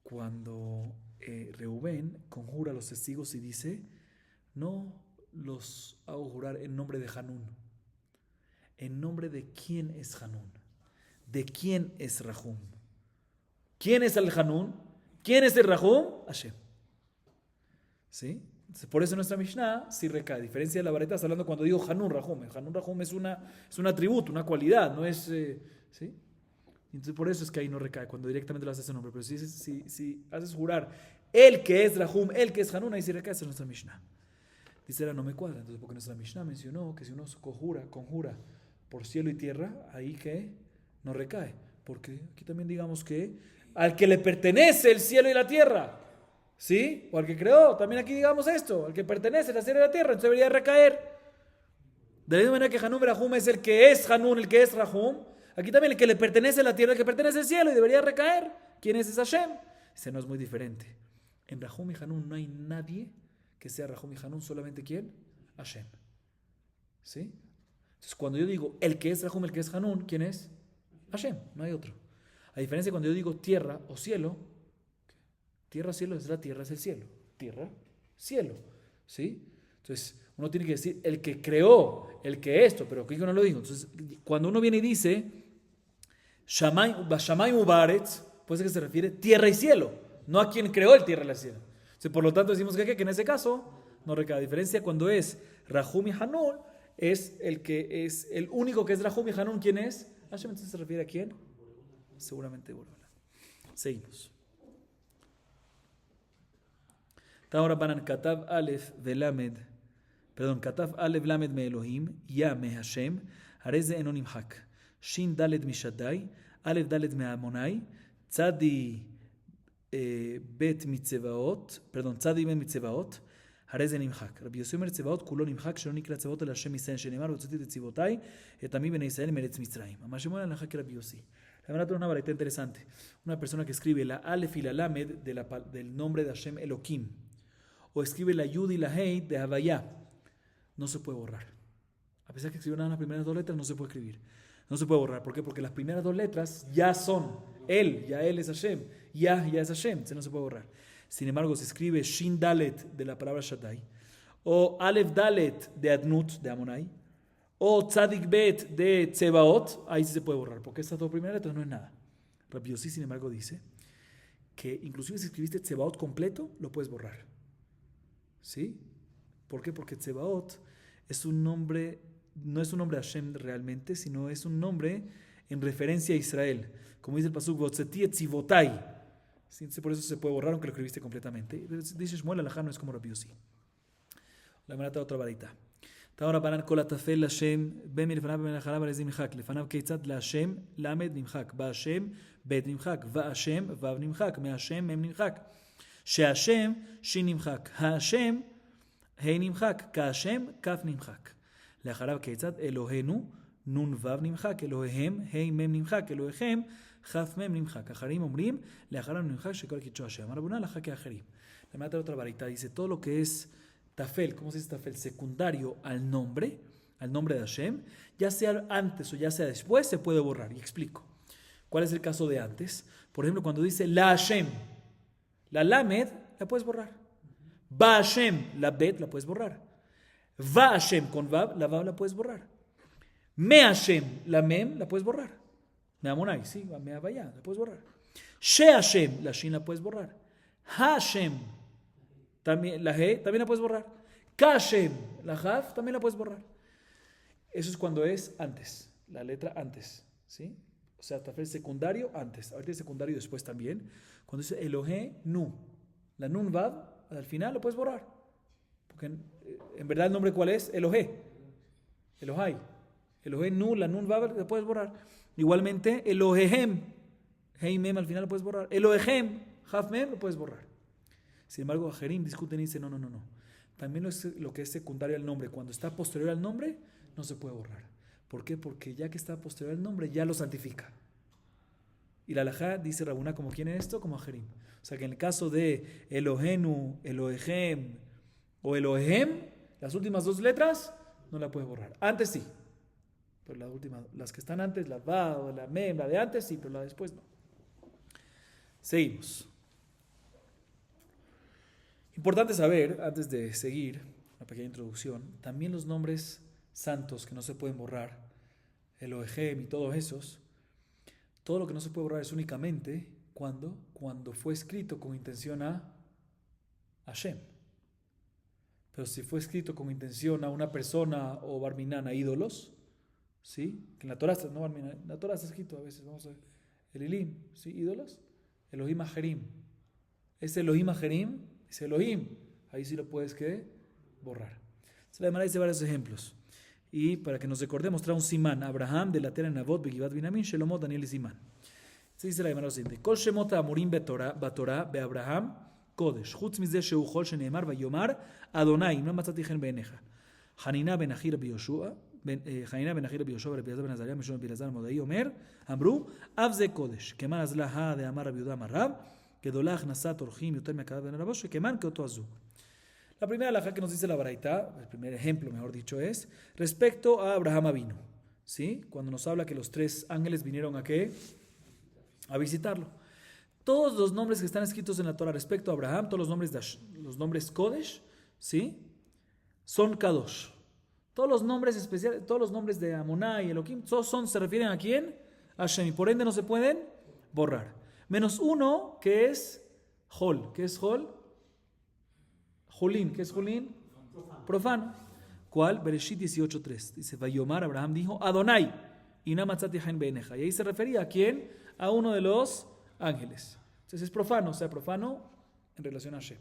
cuando Reubén conjura a los testigos y dice: no los hago jurar en nombre de Hanun. ¿En nombre de quién es Hanun? ¿De quién es Rahum? ¿Quién es el Hanun? ¿Quién es el Rahum? Hashem. ¿Sí? Por eso nuestra Mishnah sí recae. A diferencia de la vareta, está hablando cuando digo Hanun Rahum. El Hanun Rahum es un atributo, una cualidad, no es... ¿sí? Entonces por eso es que ahí no recae, cuando directamente lo haces ese nombre. Pero si haces jurar el que es Rahum, el que es Hanun, ahí sí recae. Esa es nuestra Mishnah. Dice, no me cuadra. Entonces, porque nuestra Mishnah mencionó que si uno conjura por cielo y tierra, ahí que no recae. Porque aquí también digamos que al que le pertenece el cielo y la tierra, ¿sí? O al que creó, también aquí digamos esto, al que pertenece el cielo y la tierra, entonces debería recaer. De la misma manera que Hanun Rahum es el que es Hanun, el que es Rahum, aquí también el que le pertenece la tierra, el que pertenece al cielo, y debería recaer. ¿Quién es Hashem? Dice, no, es muy diferente. En Rahum y Hanun no hay nadie que sea Rahum y Hanun, solamente ¿quién? Hashem. ¿Sí? Entonces, cuando yo digo el que es Rahum, el que es Hanun, ¿quién es? Hashem, no hay otro. A diferencia cuando yo digo tierra o cielo, tierra, cielo, es la tierra, es el cielo. Tierra, cielo. ¿Sí? Entonces, uno tiene que decir el que creó, el que esto, pero Kiko no lo dijo. Entonces, cuando uno viene y dice Bashamay Ubaretz, pues a qué se refiere tierra y cielo, no a quien creó el tierra y el cielo. Entonces, por lo tanto, decimos que en ese caso no recae. A diferencia cuando es Rahum y Hanun, es el que es el único que es Rahum y Hanun, ¿quién es? Hashem. Entonces se refiere a quién? Seguramente Boreolam. Seguimos. Ahora Banan Katav Aleph Velamed, perdón, Katav Aleph Lamed me Elohim, Ya me Hashem, Areze Enonim Hak, Shin Dalet Mishadai, Aleph Dalet me Amonai, Tzadi Bet Mitzevaot, perdón, Tzadi Bet Mitzevaot, Areze Nimhak. Rabbi Yossi Omer Tzevaot Kulo Nimhak, Shelo Nikra Tzevaot El Hashem Yisrael Shenemar, Votzotit Et Tzivotai, Et Ami Bnei Israel Meretz Mitzrayim. Amashemon Al Hak Rabbi Yossi. La verdad es una variedad interesante. Una persona que escribe la Aleph y la Lamed del nombre de Hashem Elohim, o escribe la Yud y la Hei de Havaya, no se puede borrar. A pesar que escribió nada en las primeras dos letras, no se puede escribir. No se puede borrar. ¿Por qué? Porque las primeras dos letras ya son Él, ya Él es Hashem, ya es Hashem, entonces no se puede borrar. Sin embargo, se escribe Shin Dalet de la palabra Shaddai, o Aleph Dalet de Adnut, de Amonai, o Tzadik Bet de Tzebaot, ahí sí se puede borrar, porque estas dos primeras letras no es nada. Rabbi Yossi, sin embargo, dice que inclusive si escribiste Tzebaot completo, lo puedes borrar. ¿Sí? ¿Por qué? Porque Tzebaot es un nombre, no es un nombre de Hashem realmente, sino es un nombre en referencia a Israel. Como dice el pasuk, Votzeti et Tzivotai. ¿Sí? Por eso se puede borrar aunque lo escribiste completamente. Dice Shmuel, alajá no es como Rabbi Yossi. La manata otra varita. Ahora banan kol atafel Hashem, ben milfanav ben acharav arezi nimchak. Lefanav keitzad la Hashem, lamed nimchak. Ba Hashem, bet nimchak. Va Hashem, vav nimchak. Me Hashem, mem nimchak. שהשם שין נמחק, השם ה' נמחק, כהשם כף נמחק. לאחריו כיצד אלוהינו נון וו נמחק, אלוהיהם ה' מ' נמחק, אלוהיכם כף מ' נמחק. אחרים אומרים לאחריו נמחק שכל קידשו השם. אמר רבונה הלכה כאחרים. Le mata otra varita, dice todo lo que es tafel, ¿cómo se dice tafel? Secundario al nombre de Hashem, ya sea antes o ya sea después, se puede borrar. Y explico. ¿Cuál es el caso de antes? Por ejemplo, cuando dice la Hashem, la Lamed la puedes borrar. Ba Hashem, la Bet la puedes borrar. Va Hashem con Vav, la Vav la puedes borrar. Me Hashem, la Mem la puedes borrar. Me Amonai, sí, Me Avaya, la puedes borrar. She Hashem, la Shin la puedes borrar. Hashem, también, la He, también la puedes borrar. Kashem, la Haf, también la puedes borrar. Eso es cuando es antes, la letra antes, ¿sí? O sea, tafel secundario antes, ahorita es secundario después también. Cuando dice Elohe, Nu, la Nun Vav, al final lo puedes borrar. Porque en verdad el nombre ¿cuál es? Elohe, Elohai. Elohe, Nu, la Nun Vav, lo puedes borrar. Igualmente, Elohehem, Hei Mem, al final lo puedes borrar. Elohehem, Haf Mem, lo puedes borrar. Sin embargo, Ajerim discuten y dicen, no. También lo que es secundario al nombre, cuando está posterior al nombre, no se puede borrar. ¿Por qué? Porque ya que está posterior al nombre, ya lo santifica. Y la halajá dice Rabuna, ¿como quién es esto? Como Ajerim. O sea que en el caso de Elohenu, Elohehem o Elohem, las últimas dos letras no la puedes borrar. Antes sí. Pero las que están antes, la Va o la Mem, la de antes sí, pero la de después no. Seguimos. Importante saber, antes de seguir, una pequeña introducción, también los nombres santos que no se pueden borrar, Elohehem y todos esos, todo lo que no se puede borrar es únicamente cuando fue escrito con intención a Hashem. Pero si fue escrito con intención a una persona o barminan a ídolos, ¿sí? Que en la Torah está, no barminan, en la Torah está escrito a veces, vamos a ver, el Elim, ¿sí? Ídolos, Elohim Ajerim. Ese Elohim Ajerim es Elohim, ahí sí lo puedes borrar. Se la dice varios ejemplos. Y para que nos recordemos, trae un simán, Abraham, de la tierra de Nabot, Begivat Binyamin, Shelomot, Daniel y Simán. Se dice la Gemara lo siguiente: Kol shemot amurim batorah beAbraham kodesh, chutz mizeh shehu chol sheneemar vayomar Adonai, no matzati chen beinecha. Hanina ben Achir biyoshua, Hanina ben Achir biyoshua, Rabbi Elazar ben Azariah, Mishon ben Elazar Modai, Omer, Amru, Av ze kodesh, keman azlaha de Amar Rabbi Yehuda Amar Rab, kedolach nasat orchim yoter me'akadav ben Rabosh, keman keoto azug. La primera alajá que nos dice la Baraita, el primer ejemplo, mejor dicho, es respecto a Abraham Avinu, ¿sí? Cuando nos habla que los 3 ángeles vinieron a ¿qué? A visitarlo. Todos los nombres que están escritos en la Torah respecto a Abraham, todos los nombres Kodesh, ¿sí? Son Kadosh. Todos los nombres especiales, todos los nombres de Amoná y Elohim, todos se refieren a ¿quién? A Hashem. Y por ende no se pueden borrar. Menos uno que es Hol. ¿Qué es Hol? Jolín. ¿Qué es Jolín? Profano. ¿Cuál? Bereshit 18.3. Dice, Vayomar, Abraham dijo, Adonai. Y ahí se refería a quién? A uno de los ángeles. Entonces es profano, o sea, profano en relación a Hashem.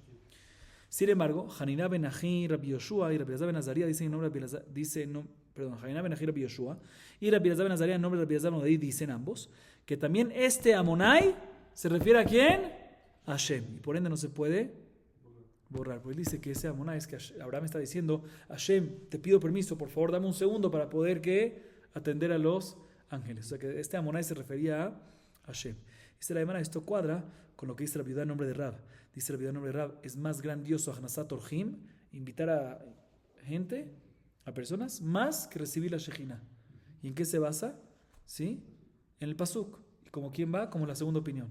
Sin embargo, Hanina ben Ahi, Rabbi Yoshua y Rabbi Elazar ben Azaria dicen en nombre de Hanina ben Ahi, Rabbi Yoshua y Rabbi Elazar ben Azaria en nombre de Rabbi Elazar ben Azaria dicen ambos que también este Amonai se refiere a quién? A Hashem. Y por ende no se puede borrar. Porque él dice que ese Amonai es que Abraham está diciendo, Hashem, te pido permiso, por favor, dame un segundo para poder atender a los ángeles. O sea que este Amonai se refería a Hashem. Dice la hermana, esto cuadra con lo que dice la viuda en nombre de Rab. Dice la viuda en nombre de Rab, es más grandioso Ahnasat Orhim, invitar a gente, a personas, más que recibir la Shejina. ¿Y en qué se basa? ¿Sí? En el Pasuk. ¿Y como quién va? Como la segunda opinión,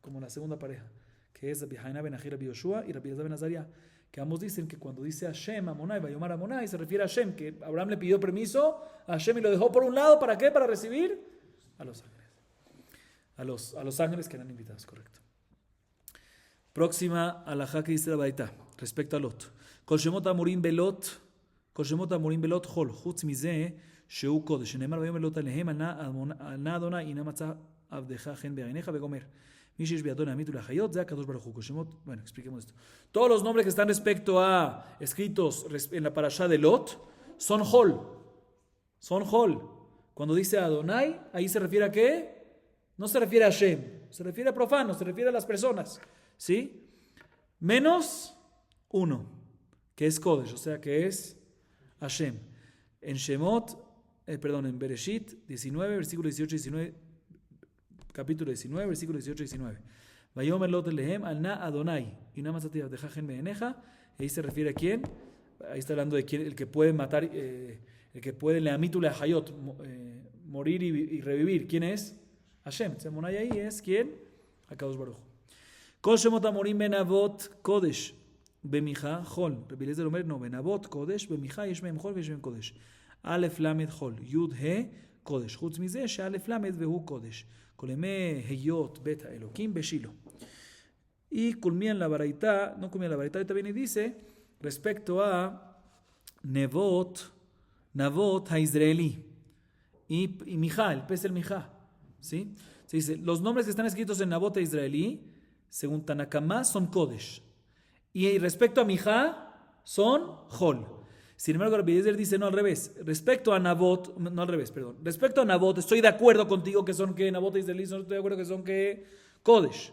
como la segunda pareja, que es Rabbi Hanina ben Ahi, Rabbi Yoshua y Rabbi Elazar ben Azaria, que ambos dicen que cuando dice Hashem, Amonai, Vayomar Amonai, se refiere a Hashem, que Abraham le pidió permiso a Hashem y lo dejó por un lado, ¿para qué? Para recibir a los ángeles. A los ángeles que eran invitados, correcto. Próxima alajá que dice la Baraita, respecto a Lot. Kol shemot amorim belot hol, chutz mizeh, sheu kodesh, שנאמר ויאמר לוט עליהם, ענה אדוני, הנה מצא עבדך חן בעיניך וגומר. מי שיש בידו להמית ולהחיות, זה הקדוש ברוך הוא. Bueno, expliquemos esto. Todos los nombres que están respecto a escritos en la parashá de Lot son hol. Son hol. Cuando dice Adonai, ahí se refiere a ¿qué? No se refiere a Hashem, se refiere a profanos, se refiere a las personas, ¿sí? Menos uno, que es Kodesh, o sea, que es Hashem. En en Bereshit 19, versículo 18-19, capítulo 19, versículo 18-19. Vayomer lot lehem al na Adonai, y na matzati avdeja chen be'eneja. Ahí se refiere a quién? Ahí está hablando de quién, el que puede matar, el que puede leamitu le'ahayot, morir y revivir. ¿Quién es? Hashem. Amonai ahí es ¿quién? Akadosh Baruj Hu. Kol shemot amorim ben avot kodesh bemicha chol. Rabbi Eliezer omer no, ben avot kodesh bemicha yesh mehem chol veyesh mehem kodesh. Alef lamed chol yud he kodesh. Chutz mizeh she'alef lamed vehu kodesh. Kol eme heyot bet haelokim beshilo. Y culmina la Baraita, no culmina la Baraita, ahorita viene y dice respecto a Navot haisraelí y Mijá, el pez del Mijá. ¿Sí? Se dice, los nombres que están escritos en Navot israelí, según Tanakama, son Kodesh. Y respecto a Mijá, son Hol. Sin embargo, Rabbi Eliezer dice, no, al revés. Respecto a Navot, no al revés, perdón. Respecto a Navot, estoy de acuerdo contigo que son que Navot israelí, no estoy de acuerdo que son que Kodesh.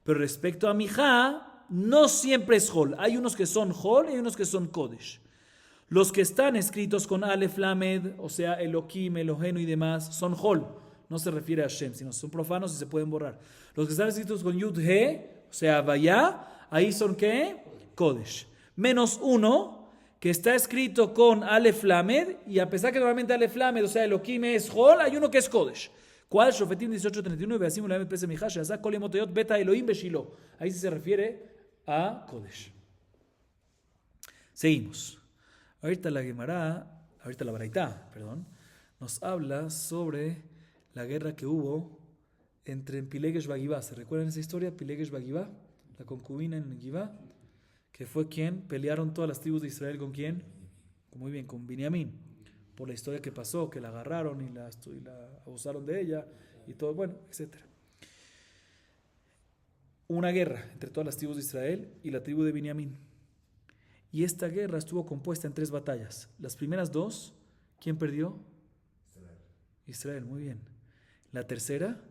Pero respecto a Mijá, no siempre es Hol. Hay unos que son Hol y hay unos que son Kodesh. Los que están escritos con Alef Lamed, o sea, Elohim, Elohenu y demás, son Hol. No se refiere a Hashem, sino son profanos y se pueden borrar. Los que están escritos con Yud He, o sea, Vaya, ahí son ¿qué? Kodesh. Menos uno, que está escrito con Alef Lamed, y a pesar que normalmente Alef Lamed, o sea, Elohim es Hol, hay uno que es Kodesh. ¿Cuál? Shofetim 18:31, Veasim Lamed Pese Mijá, Sheazak Kol Yemotayot Beta Elohim Beshilo. Ahí sí se refiere a Kodesh. Seguimos. Ahorita la Baraita, nos habla sobre la guerra que hubo entre Pilegesh y Bagivá. ¿Se recuerdan esa historia? Pilegesh y Bagivá, la concubina en Givá, que fue quien pelearon todas las tribus de Israel con quién? Muy bien, con Binyamin, por la historia que pasó, que la agarraron y la abusaron de ella y todo, bueno, etc. Una guerra entre todas las tribus de Israel y la tribu de Binyamin. Y esta guerra estuvo compuesta en 3 batallas. Las primeras 2, ¿quién perdió? Israel, muy bien. La tercera,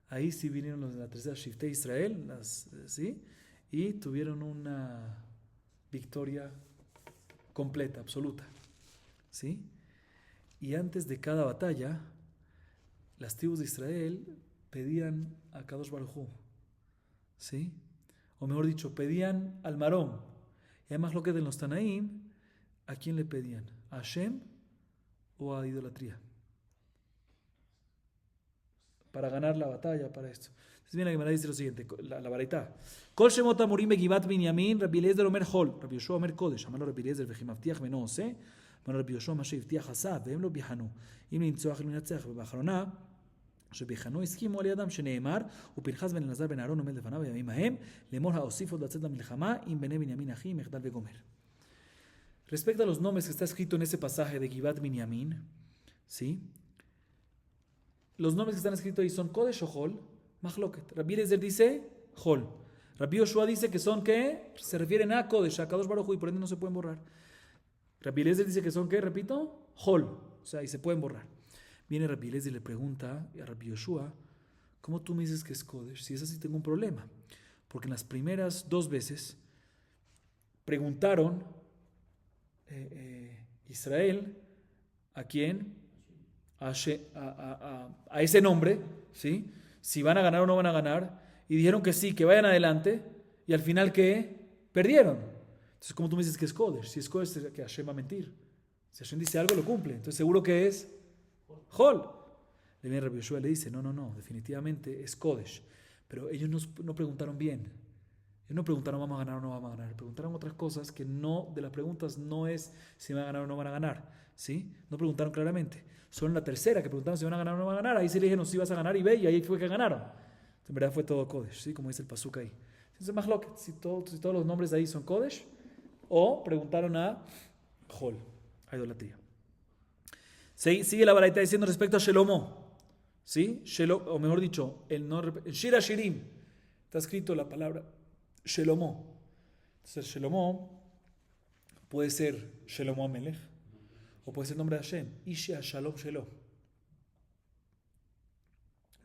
ahí sí vinieron los de la tercera Shiftei Israel, ¿sí? Y tuvieron una victoria completa, absoluta, ¿sí? Y antes de cada batalla, las tribus de Israel pedían a Kadosh Baruj Hu, ¿sí? O mejor dicho, pedían al Marón. Además, lo que de los Tanaim, ¿a quién le pedían? ¿A Hashem o a idolatría? Para ganar la batalla, para esto. Entonces viene la Gemara dice lo siguiente, la baraita. Kol shemot amurim begivat binyamin, Rabbi Eliezer omer hol, Rabbi Yoshua omer kodesh, amar lo Rabbi Eliezer v'chimavtiach v'no ose, amar lo Rabbi Yoshua ma sheivtiach asa, v'hem lo bichanu, im nimtzoach l'minatzeach, ובאחרונה, שביחנו הסכימו על ידם שנאמר, ופנחס בן אלעזר בן אהרון עומד לפניו בימים ההם, לאמור האוסיף עוד לצאת למלחמה, עם בני בנימין אחים, יחדל וגומר. Respecto a los nombres que está escrito en ese pasaje de Givat Binyamin, ¿sí? Los nombres que están escritos ahí son Kodesh o Hol, Mahloket. Rabbi Eliezer dice Hol. Rabbi Yoshua dice que son ¿qué? Se refieren a Kodesh, a Kadosh Baruj Hu, y por ende no se pueden borrar. Rabbi Eliezer dice que son ¿qué? Repito, Hol. O sea, y se pueden borrar. Viene Rabbi Eliezer y le pregunta a Rabbi Yoshua, ¿cómo tú me dices que es Kodesh? Si es así tengo un problema. Porque en las primeras 2 veces preguntaron Israel, ¿a quién? A ese nombre, ¿sí? Si van a ganar o no van a ganar, y dijeron que sí, que vayan adelante, y al final ¿qué? Perdieron. Entonces, ¿cómo tú me dices que es Kodesh? Si es Kodesh, que Hashem va a mentir. Si Hashem dice algo, lo cumple. Entonces, seguro que es Hol. Le viene Rabbi Yoshua y le dice, no, definitivamente es Kodesh. Pero ellos no preguntaron bien. Ellos no preguntaron vamos a ganar o no vamos a ganar. Preguntaron otras cosas que no, de las preguntas no es si van a ganar o no van a ganar. ¿Sí? No preguntaron claramente. Solo en la tercera que preguntaron si van a ganar o no van a ganar, ahí sí le dijeron si vas a ganar y ve, y ahí fue que ganaron. En verdad fue todo Kodesh, ¿sí? Como dice el pasuk ahí. Entonces más lo que si todos los nombres de ahí son Kodesh, o preguntaron a Hol, a idolatría. Sigue la baraita diciendo respecto a Shelomo, ¿sí? O mejor dicho, el Shir HaShirim, está escrito la palabra Shelomo. Entonces Shelomo puede ser Shelomo Amelech, o puede ser el nombre de Hashem, Ish Shalom Shelo.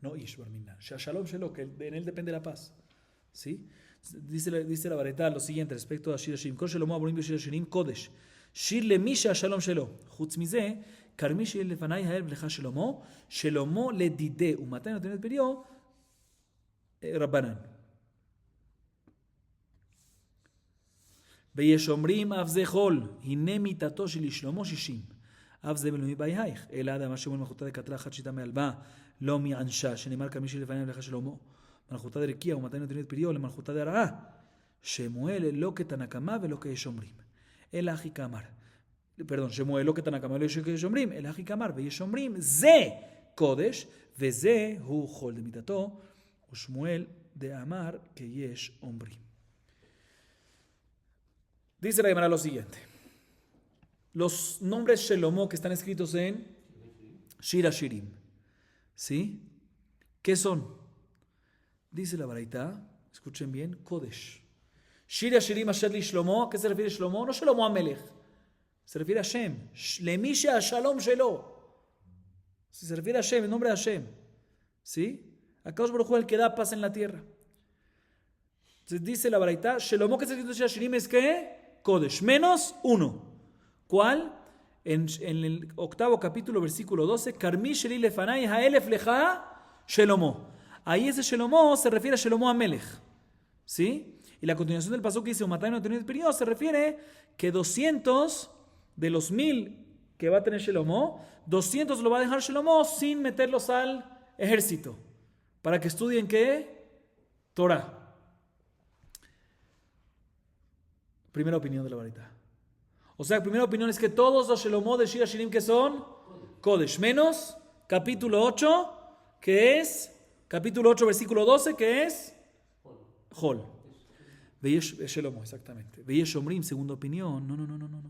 No Ish Barmina, Shalom Shelo, que en él depende la paz. ¿Sí? Dice la baraita lo siguiente respecto a Shir HaShirim. Kol Shelomo Aborim Shir HaShirim Kodesh. Shir lemisha Shalom Shelo. Chutz mize, karmi shir lefanai ha'erev lecha Shelomo. Shelomo ledide umatay noten et perio Rabbanan. ויש אומרים אף זה חול, הנה מיתתו של שלמה 60. אף זה בלומי בהייך, אלא אדם מה שאומר מלכותה דקתלה אחת שיטה מעלבה, לא מענשה, שנאמר כמי שלפניו לך שלמה. מלכותה דרקיע ומתי נותן את פריו למלכותה דרעה. שמואל לא כתנקמה ולא כאש אומרים. אלא אחי כאמר. פרדון, שמואל לא כתנקמה ולא כאש אומרים, אלא אחי כאמר, ויש אומרים זה קודש, וזה הוא חול דמיתתו, ושמואל דאמר כיש אומרים. Dice la Gemara lo siguiente. Los nombres Shelomo que están escritos en Shir HaShirim, ¿sí? ¿Qué son? Dice la baraita, escuchen bien, Kodesh. Shir HaShirim Asher li Shlomo, ¿a qué se refiere Shlomo? No Shlomo Amelech, se refiere a Hashem. Lemisha Shalom Shelo. Si se refiere a Hashem, el nombre de Hashem, ¿sí? A Kadosh Baruj Hu el que da paz en la tierra. Entonces dice la baraita, Shelomo que se escrito en Shir HaShirim es ¿qué? Kodesh, menos 1. ¿Cuál? En el 8º capítulo, versículo 12, Karmi sheli lefanai ha'elef lecha Shelomo. Ahí ese Shelomo se refiere a Shelomo Amelech, ¿sí? Y la continuación del pasuk que dice, Umatay no tenía periodo, se refiere que 200 de los 1000 que va a tener Shelomo, 200 lo va a dejar Shelomo sin meterlos al ejército, para que estudien ¿qué? Torah. Primera opinión de la varita. O sea, primera opinión es que todos los Shelomo de Shir HaShirim que son Kodesh, menos capítulo 8, que es capítulo 8, versículo 12, que es Hol. Veyesh Shelomo, exactamente. Veyesh Omrim, segunda opinión. No.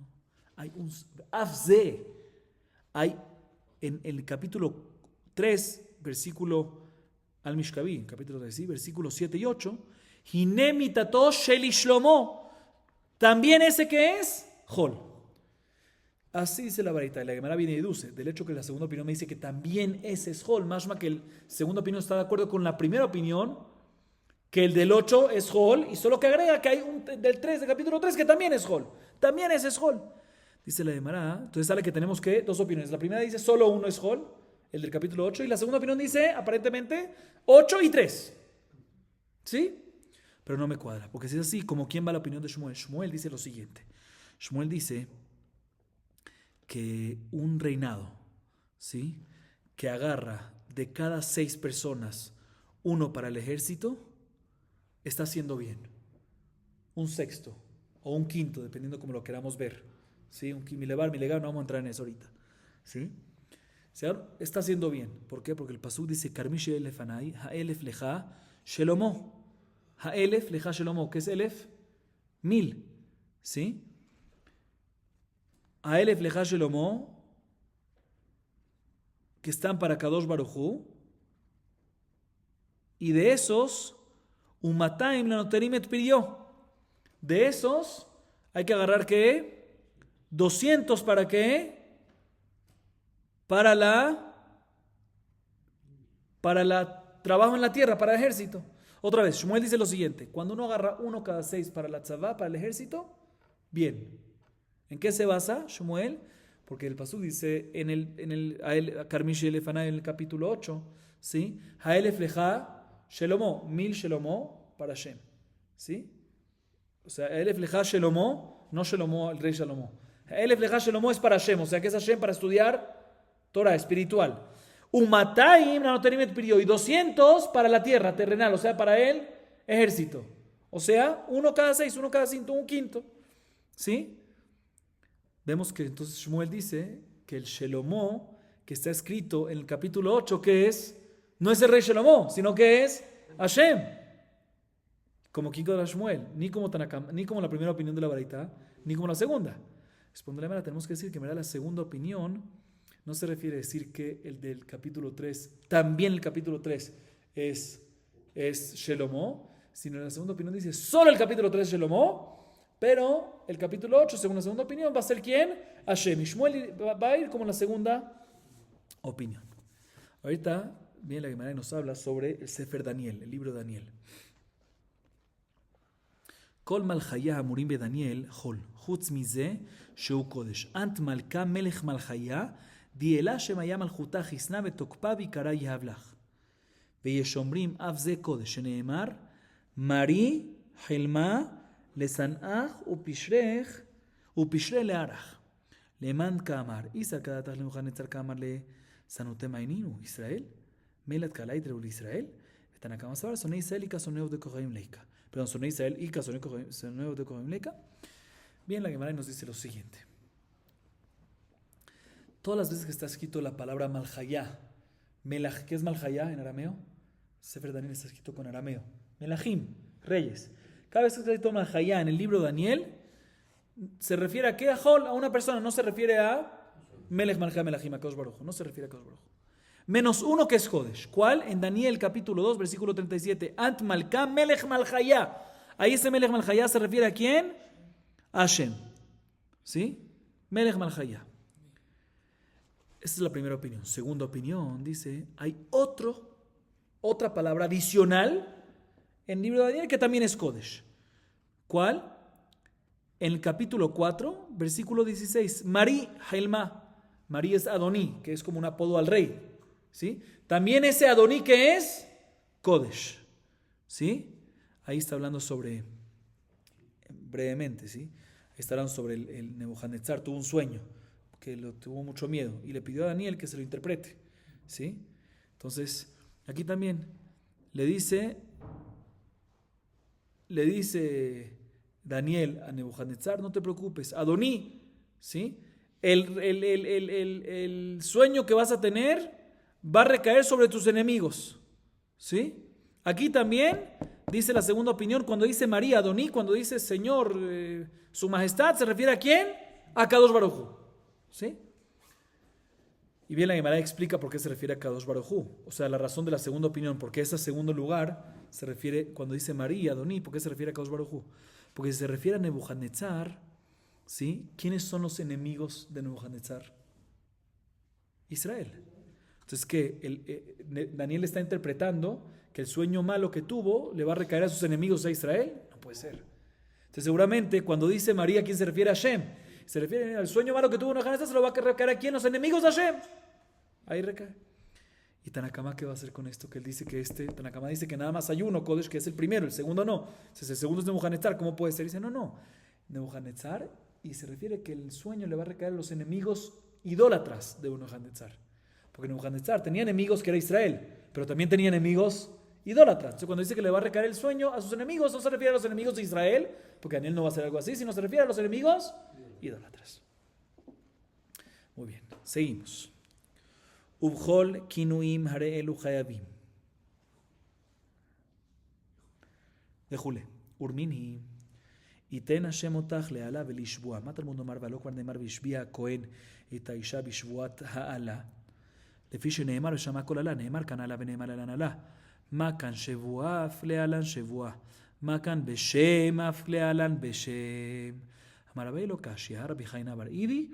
Hay un Afze. Hay en el capítulo 3, versículo al Mishkavi, capítulo 3, ¿sí? Versículos 7 y 8. Hine mitato sheli Shlomo. También ese que es Hol. Así dice la varita. La Gemara viene y deduce del hecho que la segunda opinión me dice que también ese es Hol. Más que el segunda opinión está de acuerdo con la primera opinión, que el del 8 es Hol, y solo que agrega que hay un del 3, del capítulo 3, que también es Hol. También ese es Hol. Dice la Gemara. Entonces sale que tenemos que dos opiniones. La primera dice solo uno es Hol, el del capítulo 8, y la segunda opinión dice aparentemente 8 y 3. ¿Sí? pero no me cuadra. Porque si es así, ¿como quién va la opinión de Shmuel? Shmuel dice lo siguiente. Shmuel dice que un reinado, ¿sí?, que agarra de cada 6 personas uno para el ejército, está haciendo bien. Un sexto o un quinto, dependiendo como lo queramos ver. ¿Sí? Mi levar, mi legal, no vamos a entrar en eso ahorita. ¿Sí? Está haciendo bien. ¿Por qué? Porque el pasuk dice: Karmish elef anai, ha'elef leja shelomo. Ha'elef leja shelomo. ¿Qué es elef? 1000. ¿Sí? Ha'elef leja shelomo, que están para Kadosh Baruj Hu, y de esos, Umataim lanoterim et pidió. De esos, hay que agarrar ¿qué? 200 para qué? Para trabajo en la tierra, para el ejército. Otra vez, Shmuel dice lo siguiente: cuando uno agarra uno cada 6 para la tzavá, para el ejército, bien. ¿En qué se basa Shmuel? Porque el pasuk dice en el Karmish Elefanay en el capítulo 8, ¿sí? Ha'elef leja shelomo, 1000 shelomo para Shem, ¿sí? O sea, Ha'elef leja shelomo, no shelomo el rey Shalomo. Ha'elef leja shelomo es para Shem, o sea que es Hashem para estudiar Torah espiritual. Umataim lanoterim et pidió, y 200 para la tierra terrenal, o sea, para el ejército. O sea, uno cada 6, uno cada 5, un quinto, ¿sí? Vemos que entonces Shmuel dice que el Shelomó, que está escrito en el capítulo 8, que es, no es el rey Shelomó, sino que es Hashem. Como quien quedó Shmuel, ni como la primera opinión de la Baraita, ni como la segunda. Responde la Mara, tenemos que decir que la segunda opinión no se refiere a decir que el del capítulo 3, también el capítulo 3 es Shelomó, sino la segunda opinión dice solo el capítulo 3 es Shelomó. Pero el capítulo 8, según la segunda opinión, va a ser ¿quién? Hashem. Y Shmuel va a ir como la segunda opinión. Ahorita viene la Gemara y nos habla sobre el Sefer Daniel, el libro de Daniel. Kol malchaya hamurim be Daniel hol, chutz mize sheu kodesh. Ant malka melech malchaya, diela shemaya malchuta chisna betokpa bikara yahavlach. Veyeshomrim av ze kodesh, sheneemar, mari hilma לסנאך ופשרי לערך. למאן כאמר, איסר כדתך למוחנצר כאמר לסנותם עינינו, ישראל, מילת קלה יתראו לישראל, ותנא כמה סבר, שונא ישראל איכה שונא עובדי כוכבים ליקה. Perdón, שונא ישראל איכה שונא עובדי כוכבים ליקה. Bien, la Gemara nos dice lo siguiente. Todas las veces que está escrito la palabra malchaya, melach, ¿qué es malchaya en arameo? Sefer Daniel está escrito con arameo. Melachim, reyes. Cada vez que está escrito Malchaya en el libro de Daniel, se refiere a qué? A una persona, no se refiere a Melech Malchaya Melachim, a Kadosh Baruj Hu, no se refiere a Kadosh Baruj Hu. Menos uno que es Jodesh. ¿Cuál? En Daniel capítulo 2, versículo 37. Ant Malka Melech Malchaya. Ahí ese Melech Malchaya se refiere a quién? A Hashem. ¿Sí? Melech Malchaya. Esa es la primera opinión. Segunda opinión, dice, hay otra palabra adicional en el libro de Daniel que también es Kodesh. ¿Cuál? En el capítulo 4, versículo 16. Mari Hailma. Mari es Adoní, que es como un apodo al rey. ¿Sí? También ese Adoní que es Kodesh. ¿Sí? Ahí está hablando sobre, brevemente, ¿sí? Ahí está hablando sobre el Nebuchadnezzar. Tuvo un sueño, que tuvo mucho miedo, y le pidió a Daniel que se lo interprete. ¿Sí? Entonces, aquí también le dice Daniel a Nebuchadnezzar, no te preocupes, Adoní, ¿sí? El sueño que vas a tener va a recaer sobre tus enemigos, ¿sí? Aquí también dice la segunda opinión, cuando dice María, Adoní, cuando dice Señor, su majestad, ¿se refiere a quién? A Kadosh Baruj Hu, ¿sí? Y bien la Gemara explica por qué se refiere a Kadosh Baruj Hu. O sea, la razón de la segunda opinión, porque ese segundo lugar se refiere, cuando dice María, Adoní, ¿por qué se refiere a Kadosh Baruj Hu? Porque si se refiere a Nebuchadnezzar, ¿sí? ¿Quiénes son los enemigos de Nebuchadnezzar? Israel. Entonces, ¿qué? Daniel está interpretando que el sueño malo que tuvo le va a recaer a sus enemigos a Israel. No puede ser. Entonces, seguramente, cuando dice María, ¿a quién se refiere? A Hashem. Se refiere al sueño malo que tuvo Nebuchadnezzar, se lo va a recaer a quién, los enemigos de Hashem. Ahí recae. ¿Y Tanakama qué va a hacer con esto? Que él dice que Tanakama dice que nada más hay uno Kodesh, que es el primero, el segundo no. Entonces el segundo es Nebuchadnezzar, ¿cómo puede ser? Dice, no, Nebuchadnezzar, y se refiere que el sueño le va a recaer a los enemigos idólatras de Nebuchadnezzar. Porque Nebuchadnezzar tenía enemigos que era Israel, pero también tenía enemigos idólatras. Entonces cuando dice que le va a recaer el sueño a sus enemigos, no se refiere a los enemigos de Israel, porque Daniel no va a hacer algo así, sino se refiere a los enemigos idólatras. Muy bien, seguimos. Ubhol kinuim hare elu hayabim. Dejule. Urminhi. Iten Hashem otach le'ala velishbua. מה תלמוד נאמר והלא כבר נאמר והשביע הכהן את האישה בשבועת העלה? לפי שנאמר ושמע כל עלה, נאמר כאן עלה ונאמר עלן עלה. מה כאן שבועה אף להלן שבועה? מה כאן בשם אף להלן בשם? אמר רבי לא קשיא, רבי חיינה בר אידי,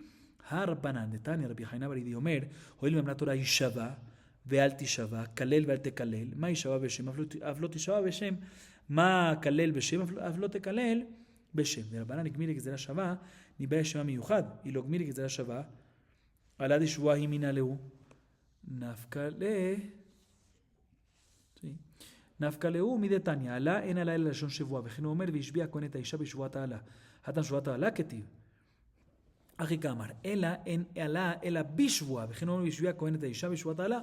הרבנן דתניא רבי חיינה בר אידי אומר, הואיל ואמרה תורה יישבע ואל תישבע, כלל ואל תקלל, מה יישבע בשם אף לא תישבע בשם, מה כלל בשם אף לא תקלל בשם. ורבנן הגמיר לגזירה שווה, ניבא שם המיוחד, היא לא גמיר לגזירה שווה, עלה דשבועה היא מינה להו, נפקא להו מדתניא, עלה אין עלה אלא לשון שבועה, וכן הוא אומר והשביע הכהן את האישה בשבועת העלה. הטעם שבועת העלה כתיב. אחי כאמר, אלא אין עלה אלא בשבועה, וכן הוא אומר והשביע הכהן את האישה בשבועת העלה,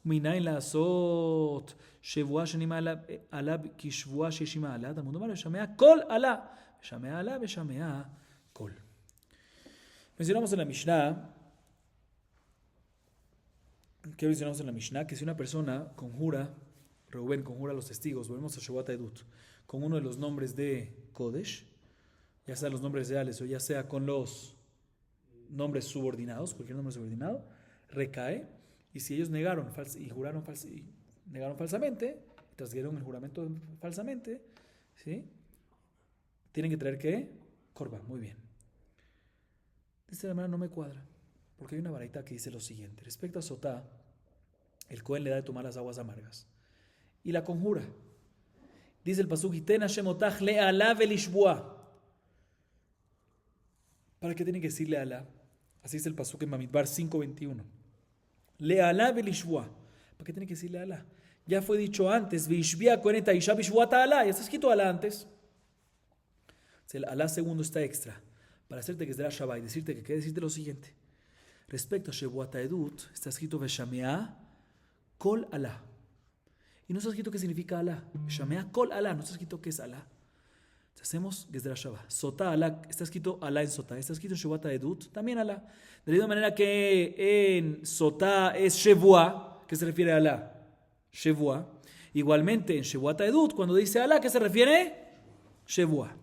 ומנין לעשות שבועה שנאמר עלה כשבועה שיש עמה עלה, תלמוד לומר ושמע קול עלה, ושמע עלה ושמע קול. Mencionamos en la Mishnah, ¿qué mencionamos en la Mishnah? Que si una persona conjura, Reubén conjura a los testigos, volvemos a Shevuat Edut, con uno de los nombres de Kodesh, ya sea los nombres reales o ya sea con los nombres subordinados, cualquier nombre subordinado, recae, y si ellos negaron falsamente, transgredieron el juramento falsamente, ¿sí? Tienen que traer ¿qué? Korban, muy bien. Dice la hermana, no me cuadra, porque hay una baraita que dice lo siguiente, respecto a Sotá, el Cohen le da de tomar las aguas amargas, y la conjura. Dice el pasuk, Iten Hashem otach le'ala velishbua. ¿Para qué tiene que decir le'ala? Así dice el pasuk en Bamidbar 5:21. Le'ala velishbua. ¿Para qué tiene que decir le'ala? Ya fue dicho antes, vishbia kohen et haisha bishbuat ha'ala. Ya está escrito ala antes. El alá segundo está extra, para hacerte que es de la Shabbat y decirte que quiere decirte lo siguiente. Respecto a Shevuat Edut, está escrito Veshamea Kol Alá. Y no está escrito qué significa Alá. Veshamea Kol Alá, no está escrito qué es Alá. Entonces hacemos desde la Shabbat. Sotá Alá, está escrito Alá en Sotá. Está escrito en Shevuat Edut, también Alá. De la misma manera que en Sotá es Shevua, que se refiere a Alá. Shevua. Igualmente en Shevuat Edut, cuando dice Alá, ¿qué se refiere? Shevua.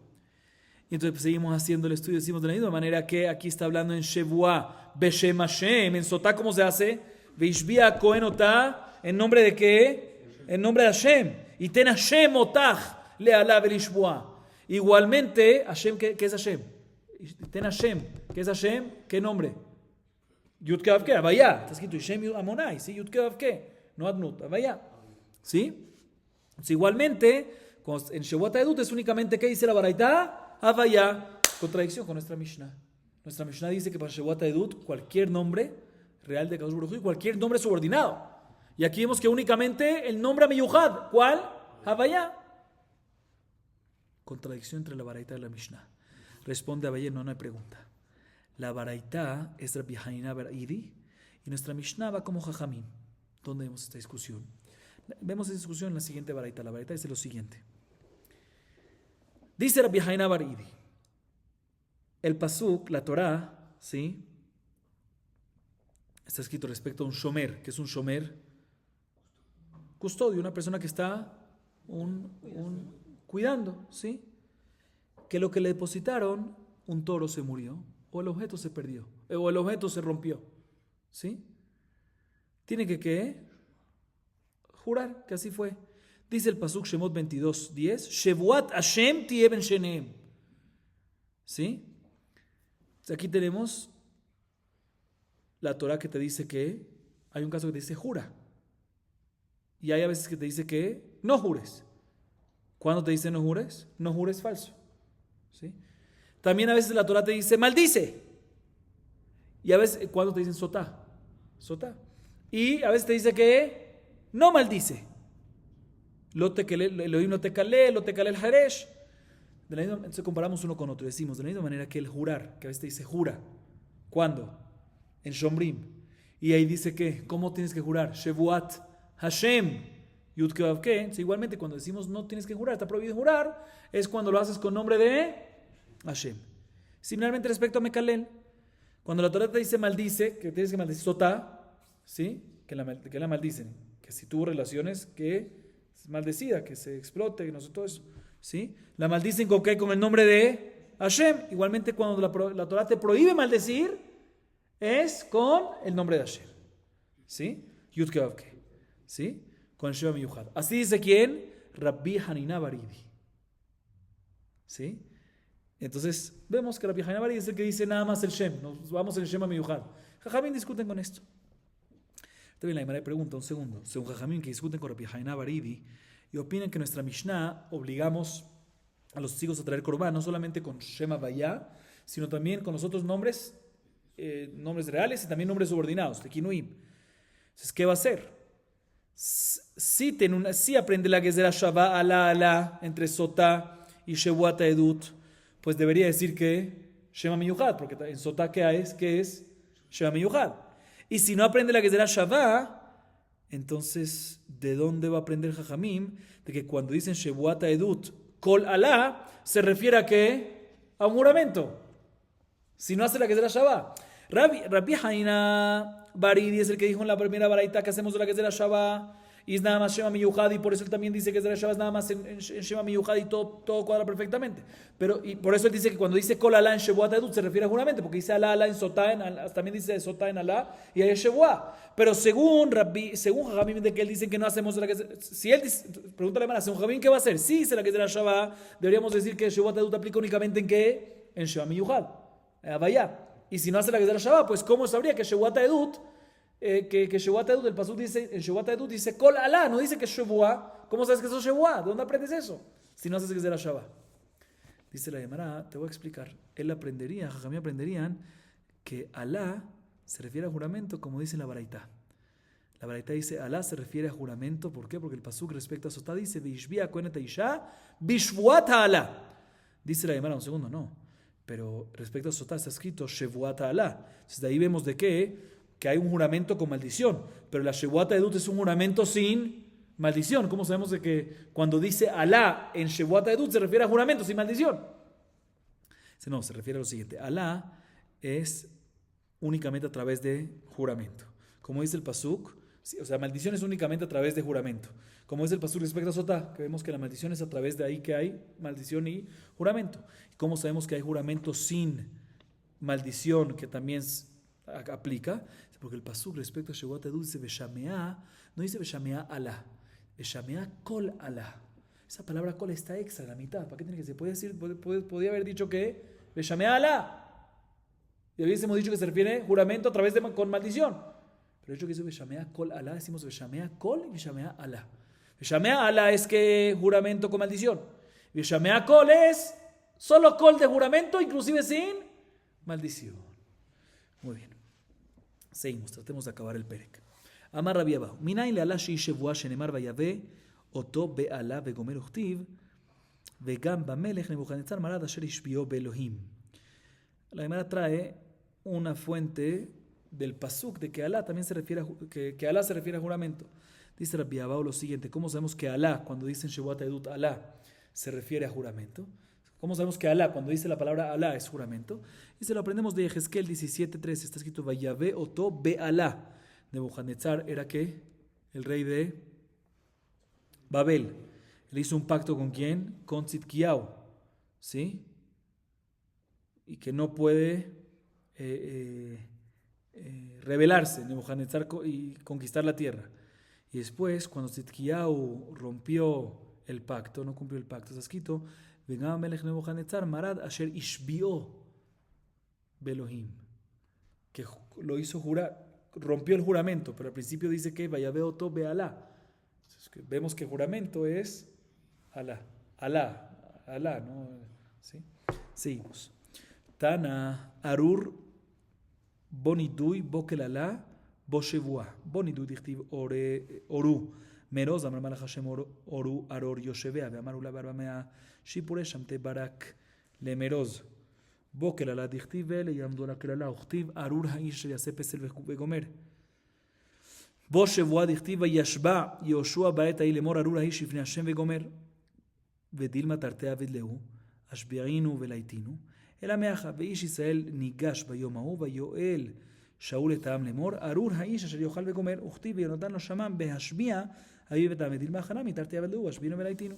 Y entonces pues, seguimos haciendo el estudio, decimos de la misma manera que aquí está hablando en Shevua, Beshem Hashem, en Sotá, ¿cómo se hace? Veishbia Kohen Otah, ¿en nombre de qué? En nombre de Hashem. Y ten Hashem Otah, le'ala velishbua. Igualmente, Hashem, ¿qué es Hashem? Ten Hashem, ¿qué es Hashem? ¿Qué nombre? Yud Ke Vav Ke, Avaya. Está escrito Hashem Amonai, ¿sí? Yud Ke Vav Ke, no Adnut, Avaya. ¿Sí? Entonces, igualmente, en Shevuat Edut es únicamente, ¿qué dice la Baraita? Avaya, contradicción con nuestra Mishnah. Nuestra Mishnah dice que para Shevuat Edut cualquier nombre real de Kadosh Baruj Hu y cualquier nombre subordinado. Y aquí vemos que únicamente el nombre Miyuhad. ¿Cuál? Avaya. Contradicción entre la Baraita y la Mishnah. Responde Avaya, no hay pregunta. La Baraita es Rabbi Hanina bar Idi y nuestra Mishnah va como Jajamim. ¿Dónde vemos esta discusión? Vemos esta discusión en la siguiente Baraita. La Baraita dice lo siguiente. Dice Rabbi Hanina bar Idi, el pasuk, la Torah, ¿sí? Está escrito respecto a un shomer, que es un shomer custodio, una persona que está cuidando, ¿sí? Que lo que le depositaron, un toro se murió, o el objeto se perdió, o el objeto se rompió, ¿sí? Tiene que ¿qué? Jurar que así fue. Dice el pasuk Shemot 22:10, Shevuat Hashem tiye ben sheneem. ¿Sí? Aquí tenemos la Torah que te dice que hay un caso que te dice jura. Y hay a veces que te dice que no jures. ¿Cuándo te dice no jures? No jures falso. ¿Sí? También a veces la Torah te dice maldice. Y a veces, ¿cuándo te dicen sotá? Sotá. Y a veces te dice que no maldice. Elohim no te calé, lo te calé el Haresh. Entonces comparamos uno con otro. Decimos, de la misma manera que el jurar, que a veces te dice jura. ¿Cuándo? En Shomrim. Y ahí dice que, ¿cómo tienes que jurar? Shevuat Hashem. Yud Ke Vav Ke. Igualmente, cuando decimos no tienes que jurar, está prohibido jurar, es cuando lo haces con nombre de Hashem. Similarmente respecto a Mekalel, cuando la Torah te dice maldice, que tienes que maldecir Sotá, ¿sí? Que la maldicen. Que si tuvo relaciones, que es maldecida, que se explote, que no sé todo eso. ¿Sí? La maldicen con qué? Con el nombre de Hashem. Igualmente cuando la Torah te prohíbe maldecir, es con el nombre de Hashem. ¿Sí? Yud Ke Vav Ke. ¿Sí? Con Sheva Miyuchad. Así dice ¿quién? Rabbi Hanina Baridi. ¿Sí? Entonces, vemos que Rabbi Hanina Baridi es el que dice nada más el Shem. Nos vamos el Shem a Miyuchad. Jajamín discuten con esto. También la Gemara pregunta, un segundo. Según Jajamín que discuten con Rabbi Hanina Baridi, y opinan que nuestra Mishnah obligamos a los testigos a traer Korban, no solamente con Shema Vaya, sino también con los otros nombres reales y también nombres subordinados, de Kinuim. Entonces, ¿qué va a hacer? Si aprende la Gezerah Shavá ala entre Sotá y Shevuat Edut, pues debería decir que Shema Miyuchad, porque en Sotá ¿qué es? Shema Miyuchad. Y si no aprende la Gezerah Shavá, entonces, ¿de dónde va a aprender Jajamim? De que cuando dicen Shevuat Edut, Kol Alá, se refiere a qué? A un juramento. Si no hace la Gezerah Shavá. Rabbi Hanina Baridi es el que dijo en la primera baraita que hacemos la Gezerah Shavá y es nada más Shema Miyuchad, y por eso él también dice que Gezerah Shavá es nada más en Shema Miyuchad y todo cuadra perfectamente. Y por eso él dice que cuando dice Kol Alá en Shevuat Edut se refiere a juramento, porque dice Alá en Sotá, también dice Sotá en Alá y ahí es Shevuat. Pero según Jajamim, de que él dice que no hacemos la Gezerah, si él dice, pregúntale más, según Jajamim, ¿qué va a hacer? Si dice la Gezerah Shavá, deberíamos decir que Shevuat Edut aplica únicamente en ¿qué? En Shema Miyuchad. Vaya. Y si no hace la Gezerah Shavá, pues ¿cómo sabría que Shevuat Edut, que Shevuat Edut, el pasuk dice, en Shevuat Edut dice Kol Alá, no dice que es Shevuat? ¿Cómo sabes que eso es Shevuat? ¿De dónde aprendes eso? Si no haces Gezerah Shavá. Dice la Gemara, te voy a explicar. Jajamim aprenderían que Alá se refiere a juramento, como dice la Baraita. La Baraita dice Alá se refiere a juramento, ¿por qué? Porque el pasuk respecto a Sotá dice Vishbia Kohenet Isha Bishvuat Alá. Dice la Gemara, un segundo, no. Pero respecto a Sotá está escrito Shevuat Alá. Entonces de ahí vemos de qué, que hay un juramento con maldición. Pero la Shevuat Edut es un juramento sin maldición. ¿Cómo sabemos de que cuando dice Alá en Shevuat Edut se refiere a juramento sin maldición? No, se refiere a lo siguiente. Alá es únicamente a través de juramento. Como dice el pasuk, o sea, maldición es únicamente a través de juramento. Como dice el pasuk respecto a Sotá, que vemos que la maldición es a través de ahí que hay maldición y juramento. ¿Y cómo sabemos que hay juramento sin maldición que también aplica? Porque el pasuk respecto a Shevuat Edut dice Beshamea, no dice Beshamea Alá, Beshamea Kol Alá. Esa palabra Kol está extra, en la mitad. ¿Para qué tiene que se puede decir? Podía haber dicho que Beshamea Alá. Y hubiésemos dicho que se refiere juramento a través de con maldición. Pero el hecho que dice Beshamea Kol Alá, decimos Beshamea Kol y Beshamea Alá. Beshamea Alá es que juramento con maldición. Beshamea Kol es solo Kol de juramento, inclusive sin maldición. Muy bien. Seguimos, tratemos de acabar el perek. Amar Rabbi Abahu. Minayin le Alá shi shevua shenemar vayave oto be'ala vegomer uchtiv vegam bamelech Nebuchadnezzar marad asher ishbio be'Elohim. La Gemara trae una fuente del pasuk de que Alá también se refiere que Alá se refiere a juramento. Dice Rabbi Abahu lo siguiente: ¿cómo sabemos que Alá, cuando dicen Shevuat Edut, Alá se refiere a juramento? ¿Cómo sabemos que Alá, cuando dice la palabra Alá, es juramento? Y se lo aprendemos de Yehezkel 17:3, está escrito Vayave oto be Alá. Nebuchadnezzar era ¿qué? El rey de Babel. Él hizo un pacto con ¿quién? Con Tzidkiyahu, ¿sí? Y que no puede rebelarse Nebuchadnezzar y conquistar la tierra. Y después, cuando Tzidkiyahu rompió el pacto, no cumplió el pacto, está escrito Vengaba Melech Nebuchadnezzar marad asher ishbio be'Elohim, que lo hizo jurar, rompió el juramento, pero al principio dice que Vayave oto be'Alá. Vemos que juramento es Alá, ¿no? ¿Sí? Seguimos. Tana Arur Bonidui Bokel Alá bo shevua, bo nidu dichtiv oru, meroz, amar malach Hashem oru aror yoshevea, ve'amar ula barbamea, shipure shamte barak lemeroz. בו כללה דכתיב ואלה יעמדו על הכללה, וכתיב ארור האיש אשר יעשה פסל וגומר. בו שבועה דכתיב וישבע יהושע בעת ההיא לאמור ארור האיש לפני השם וגומר. ודילמה תרתי עבד להו, השביעינו ולהיטינו. אלא מאחה, ואיש ישראל ניגש ביום ההוא, ויואל שאול את העם לאמור, ארור האיש אשר יאכל וגומר, וכתיב ויונתן לו שמם בהשביע, אביו את העם ודילמה הכנה, מתרתי עבד להו, השביעינו ולהיטינו.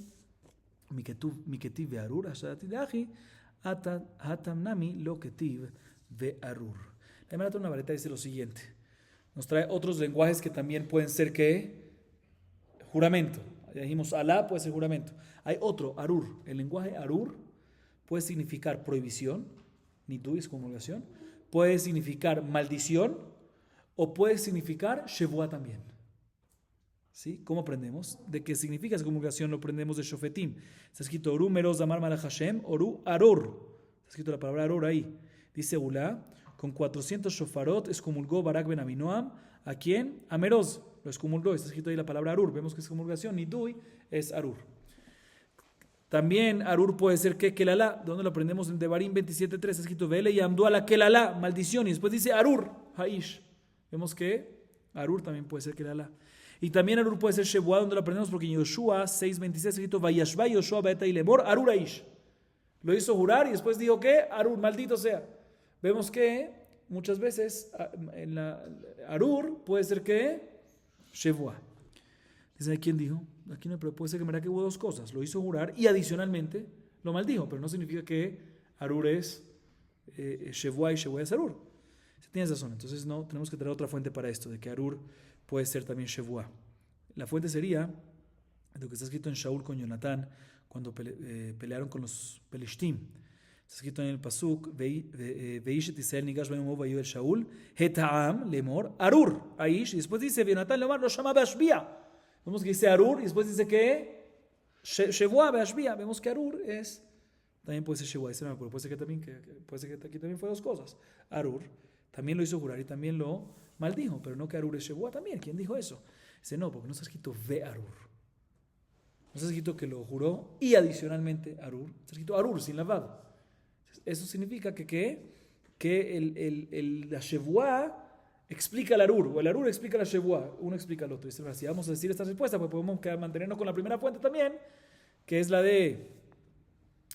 מכתיב וארור, השתתי דאחי, Hatamnami lo ketiv ve arur. La Gemara Navarreta dice lo siguiente. Nos trae otros lenguajes que también pueden ser que juramento. Ya dijimos Alá puede ser juramento. Hay otro, arur. El lenguaje arur puede significar prohibición, nidui es comulgación, puede significar maldición o puede significar shevuah también. ¿Sí? ¿Cómo aprendemos? ¿De qué significa esa comulgación? Lo aprendemos de Shofetim. Está escrito Oru meroz damar malach Hashem, Oru aror. Está escrito la palabra aror ahí. Dice Ulá, con 400 shofarot excomulgó Barak ben Abinoam. ¿A quién? A Meroz. Lo excomulgó. Está escrito ahí la palabra arur. Vemos que es comulgación. Nidui es arur. También arur puede ser que kelalá. ¿Dónde lo aprendemos? En Devarim 27.3. Está escrito Vele y amdú a la kelalá, maldición. Y después dice arur, haish. Vemos que arur también puede ser kelalá. Y también arur puede ser shevuah, donde lo aprendemos porque en Yoshua 6.26 escrito Vayashba Yoshua beta y lemor arur aish. Lo hizo jurar y después dijo que arur, maldito sea. Vemos que muchas veces en la arur puede ser que shevuah. Dice, ¿quién dijo? Aquí no, pero puede ser que mira que hubo dos cosas. Lo hizo jurar y adicionalmente lo maldijo, pero no significa que arur es shevuah y shevuah es arur. Tienes razón, entonces no, tenemos que tener otra fuente para esto, de que arur puede ser también shevuah. La fuente sería lo que está escrito en Shaul con Jonatán cuando pelearon con los pelishtim. Está escrito en el pasuk Veishet Israel nigash bayom vayuel Shaul heta'am lemor arur aish, y después dice Jonatán lemor lo llama beashbia. Vemos que dice arur y después dice que shevuah beashbia. Vemos que arur es también puede ser shevuah, pero puede ser que también puede ser que aquí también fue dos cosas. Arur también lo hizo jurar y también lo maldijo, pero no que arur es shevuah también. ¿Quién dijo eso? Dice no, porque no está escrito ve arur. No está escrito que lo juró y adicionalmente arur. Está escrito arur sin lavado. Eso significa que la shevuah explica el arur, o el arur explica la shevuah. Uno explica al otro. Si vamos a decir esta respuesta, pues podemos mantenernos con la primera fuente también, que es la de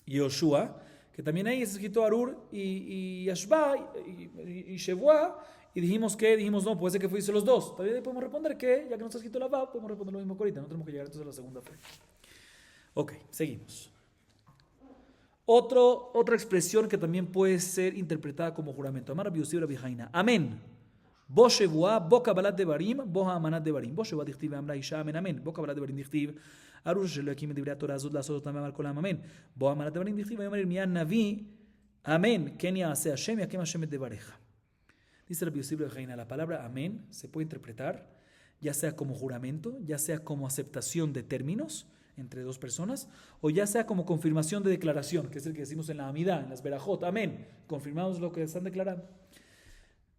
Yoshua, que también ahí está escrito arur y yashba y shevuah. Y dijimos no, puede ser que fuese los dos. Todavía podemos responder que, ya que no está escrito la vav, podemos responder lo mismo que ahorita. No tenemos que llegar entonces a la segunda fe. Ok, seguimos. Otra expresión que también puede ser interpretada como juramento. Amar Rabbi Yossi Rabbi Haina. Amén. Bo shevuah, bo kabbalat devarim, bo ha'amanat devarim. Bo shevuah dichtiv amra isha amen amen. Bo kabbalat devarim dichtiv arush shelo yakim et divrei Torah azot la'asot otam ve'amar kol ha'am amen. Bo ha'amanat devarim dichtiv vayomer Irmiyah navi amen. Ken ya'aseh Hashem yakem Hashem et devarecha. Dice Rabbi Yossi Rabbi Haina, la palabra amén se puede interpretar ya sea como juramento, ya sea como aceptación de términos entre dos personas, o ya sea como confirmación de declaración, que es el que decimos en la Amidá, en las Berajot, amén, confirmamos lo que están declarando.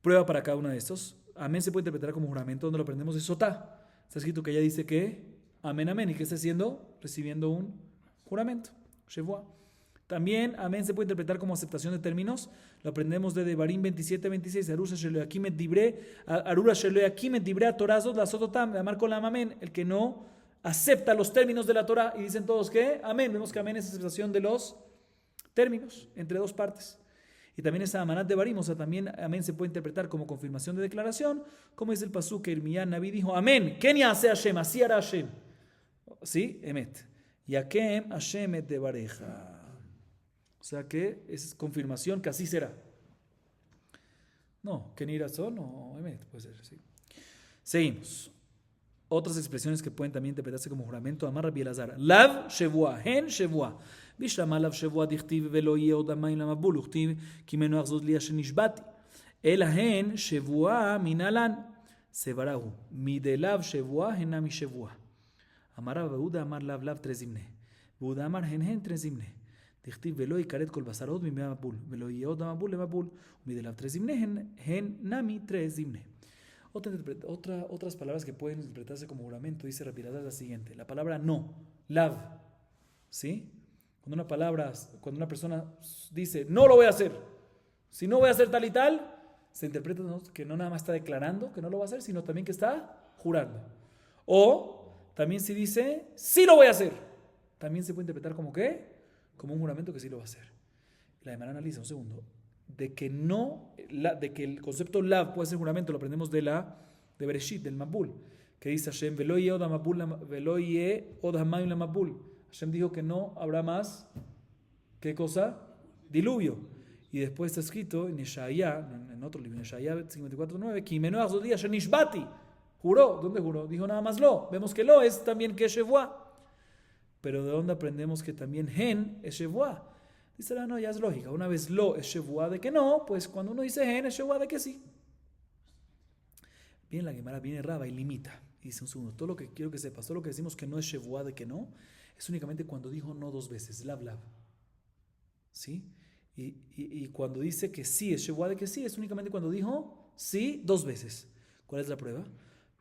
Prueba para cada uno de estos. Amén se puede interpretar como juramento, donde lo aprendemos de Sotá. Está escrito que ella dice que amén, amén, y que está haciendo, recibiendo un juramento, shevuah. También amén se puede interpretar como aceptación de términos. Lo aprendemos de Devarim 27-26. Arura shelo yakim et divrei Torah azot la'asot otam ve'amar kol ha'am amén. El que no acepta los términos de la Torah y dicen todos que amén. Vemos que amén es aceptación de los términos entre dos partes. Y también esa amanat devarim, o sea, también amén se puede interpretar como confirmación de declaración, como dice el pasuk que Irmiyah Naví dijo amén. Ken ya'aseh Hashem, así hará Hashem. ¿Sí? Emet. Yakem Hashem et devarecha. O sea que es confirmación que así será. No, que ni razón o emet, puede ser, sí. Seguimos. Otras expresiones que pueden también interpretarse como juramento. Amar Rabbi Elazar. Lav shevuah, hen shevuah. Bishlama lav shevuah dichtiv velo yeh od hamayim lamabul. Uchtiv ki menu achzot li asher nishbati. Ela hen shevuah minalan. Sevarahu. Mide lav shevuah hena mi shevuah. Amar Rabbi Yehuda amar lav tres zimne. Yehuda amar hen tres zimne. דכתיב ולא יקראת כל בשר עוד מימי המבול ולא יהיה עוד המבול למבול ומדלאו תרי זמנה הן נמי תרי זמנה. Otras palabras que pueden interpretarse como juramento, dice Rabbi Elazar la siguiente. La palabra no, lav, ¿sí? Cuando una persona dice, no lo voy a hacer, si no voy a hacer tal y tal, se interpreta que no nada más está declarando que no lo va a hacer, sino también que está jurando. O también si dice, sí lo voy a hacer, también se puede interpretar como ¿qué? Como un juramento que sí lo va a hacer. La Gemara analiza un segundo. De que el concepto lav puede ser juramento, lo aprendemos de Bereshit, del Mabul, que dice Hashem, Velo yeh od hamayim la Mabul. Hashem dijo que no habrá más, ¿qué cosa? Diluvio. Y después está escrito en Yeshaya, en otro libro, en Yeshaya 54:9, Kimenoach zodía shenishbati. Juró. ¿Dónde juró? Dijo nada más lo. Vemos que lo es también que Shevuah. Pero ¿de dónde aprendemos que también Hen es Shevuah? Dice, no, ya es lógica. Una vez lo es Shevuah de que no, pues cuando uno dice Hen es Shevuah de que sí. Bien, la Gemara viene Raba y limita. Y dice un segundo, todo lo que quiero que sepas, todo lo que decimos que no es Shevuah de que no, es únicamente cuando dijo no dos veces, lav. ¿Sí? Y cuando dice que sí es Shevuah de que sí, es únicamente cuando dijo sí dos veces. ¿Cuál es la prueba?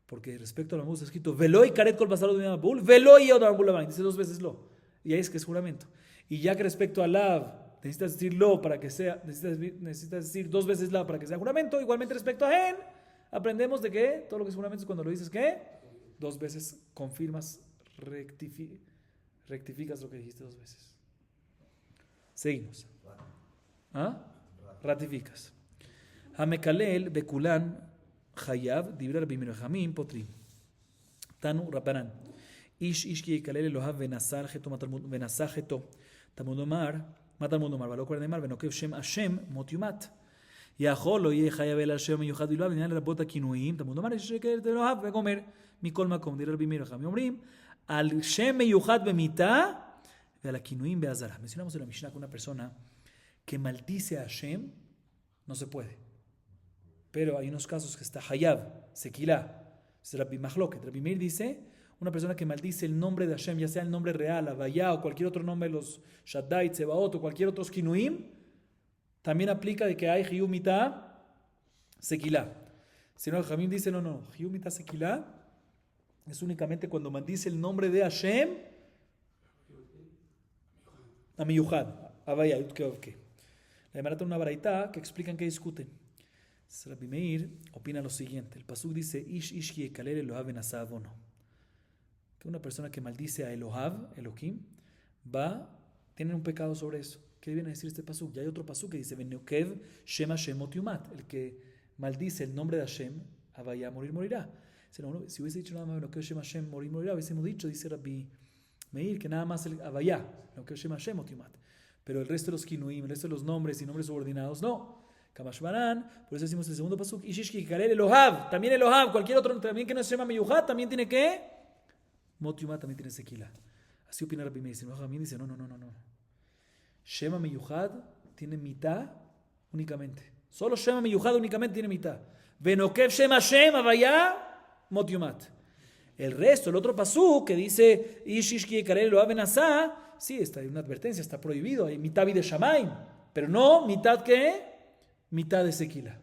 Porque respecto a la música está escrito Veloy karet kol basaro de Mabul, Veloy yod Mabul lavan. Dice dos veces lo. Y ahí es que es juramento. Y ya que respecto a lav, necesitas decir lo para que sea, necesitas decir dos veces lav para que sea juramento. Igualmente respecto a hen, aprendemos de que todo lo que es juramento es cuando lo dices que dos veces confirmas, rectificas lo que dijiste dos veces. Seguimos. ¿Ah? Ratificas. Hamekalel bekulan hayav dibra Rabbi Meir Jamim potrim. Tanu Rabbanan. Ish ki yekalel Elohav venasar cheto Talmud Omar, Talmud Omar, ולא קורא נאמר ונוקב שם השם מות יומת. יכול לא יהיה חייב אלא השם מיוחד בלבד, לעניין לרבות הכינויים, תלמוד לומר יש שקל אלוהיו וגומר מכל מקום. דברי רבי מאיר חכמים אומרים על שם מיוחד במיתה ועל הכינויים באזהרה. Mencionamos en la Mishnah que una persona que maldice a Hashem no se puede. Pero hay unos casos que está hayab, sequilá. Es Rabbi Mahloket. Rabbi Meir dice, una persona que maldice el nombre de Hashem, ya sea el nombre real, Avaya o cualquier otro nombre, los Shaddai, Tsebaot o cualquier otro kinuim, también aplica de que hay Hiyu Mitá Sequilá. Si no, el Jamim dice, no, Hiyu Mitá Sequilá es únicamente cuando maldice el nombre de Hashem, Amiyuhad, Avaya, Yudkevke. La Gemara tiene una baraita que explican que discuten. Rabbi Meir opina lo siguiente. El pasuk dice, Ish ki yekalel Elohav venasah avono. Que una persona que maldice a Elohav, Elohim, tiene un pecado sobre eso. ¿Qué viene a decir este pasuk? Ya hay otro pasuk que dice, Venokev Shem Hashem mot yumat. El que maldice el nombre de Hashem, vaya a morirá. Si hubiese dicho nada más Venokev Shem Hashem morirá, hubiésemos dicho, dice Rabbi Meir, que nada más el Avaya, Venokev Shem Hashem mot yumat. Pero el resto de los kinuim, el resto de los nombres y nombres subordinados, no. Kamashbaran, por eso decimos el segundo pasuk, Ishish ki yekalel Elohav, también Elohav, cualquier otro, también que no se llama Miyuhat, también tiene que Mot Yumat también tiene sequila. Así opina Rabbi Meir. También dice, no. Shema Miyuhad tiene mitad únicamente. Solo Shema Miyuhad únicamente tiene mitad. Venokev Shema Shem Avaya Mot Yumat. El resto, el otro pasú que dice Ishish ki yekalel Elohav venasah, sí, está hay una advertencia, está prohibido, hay mitad de Shamaim, pero no mitad ¿qué? Mitad de sequila.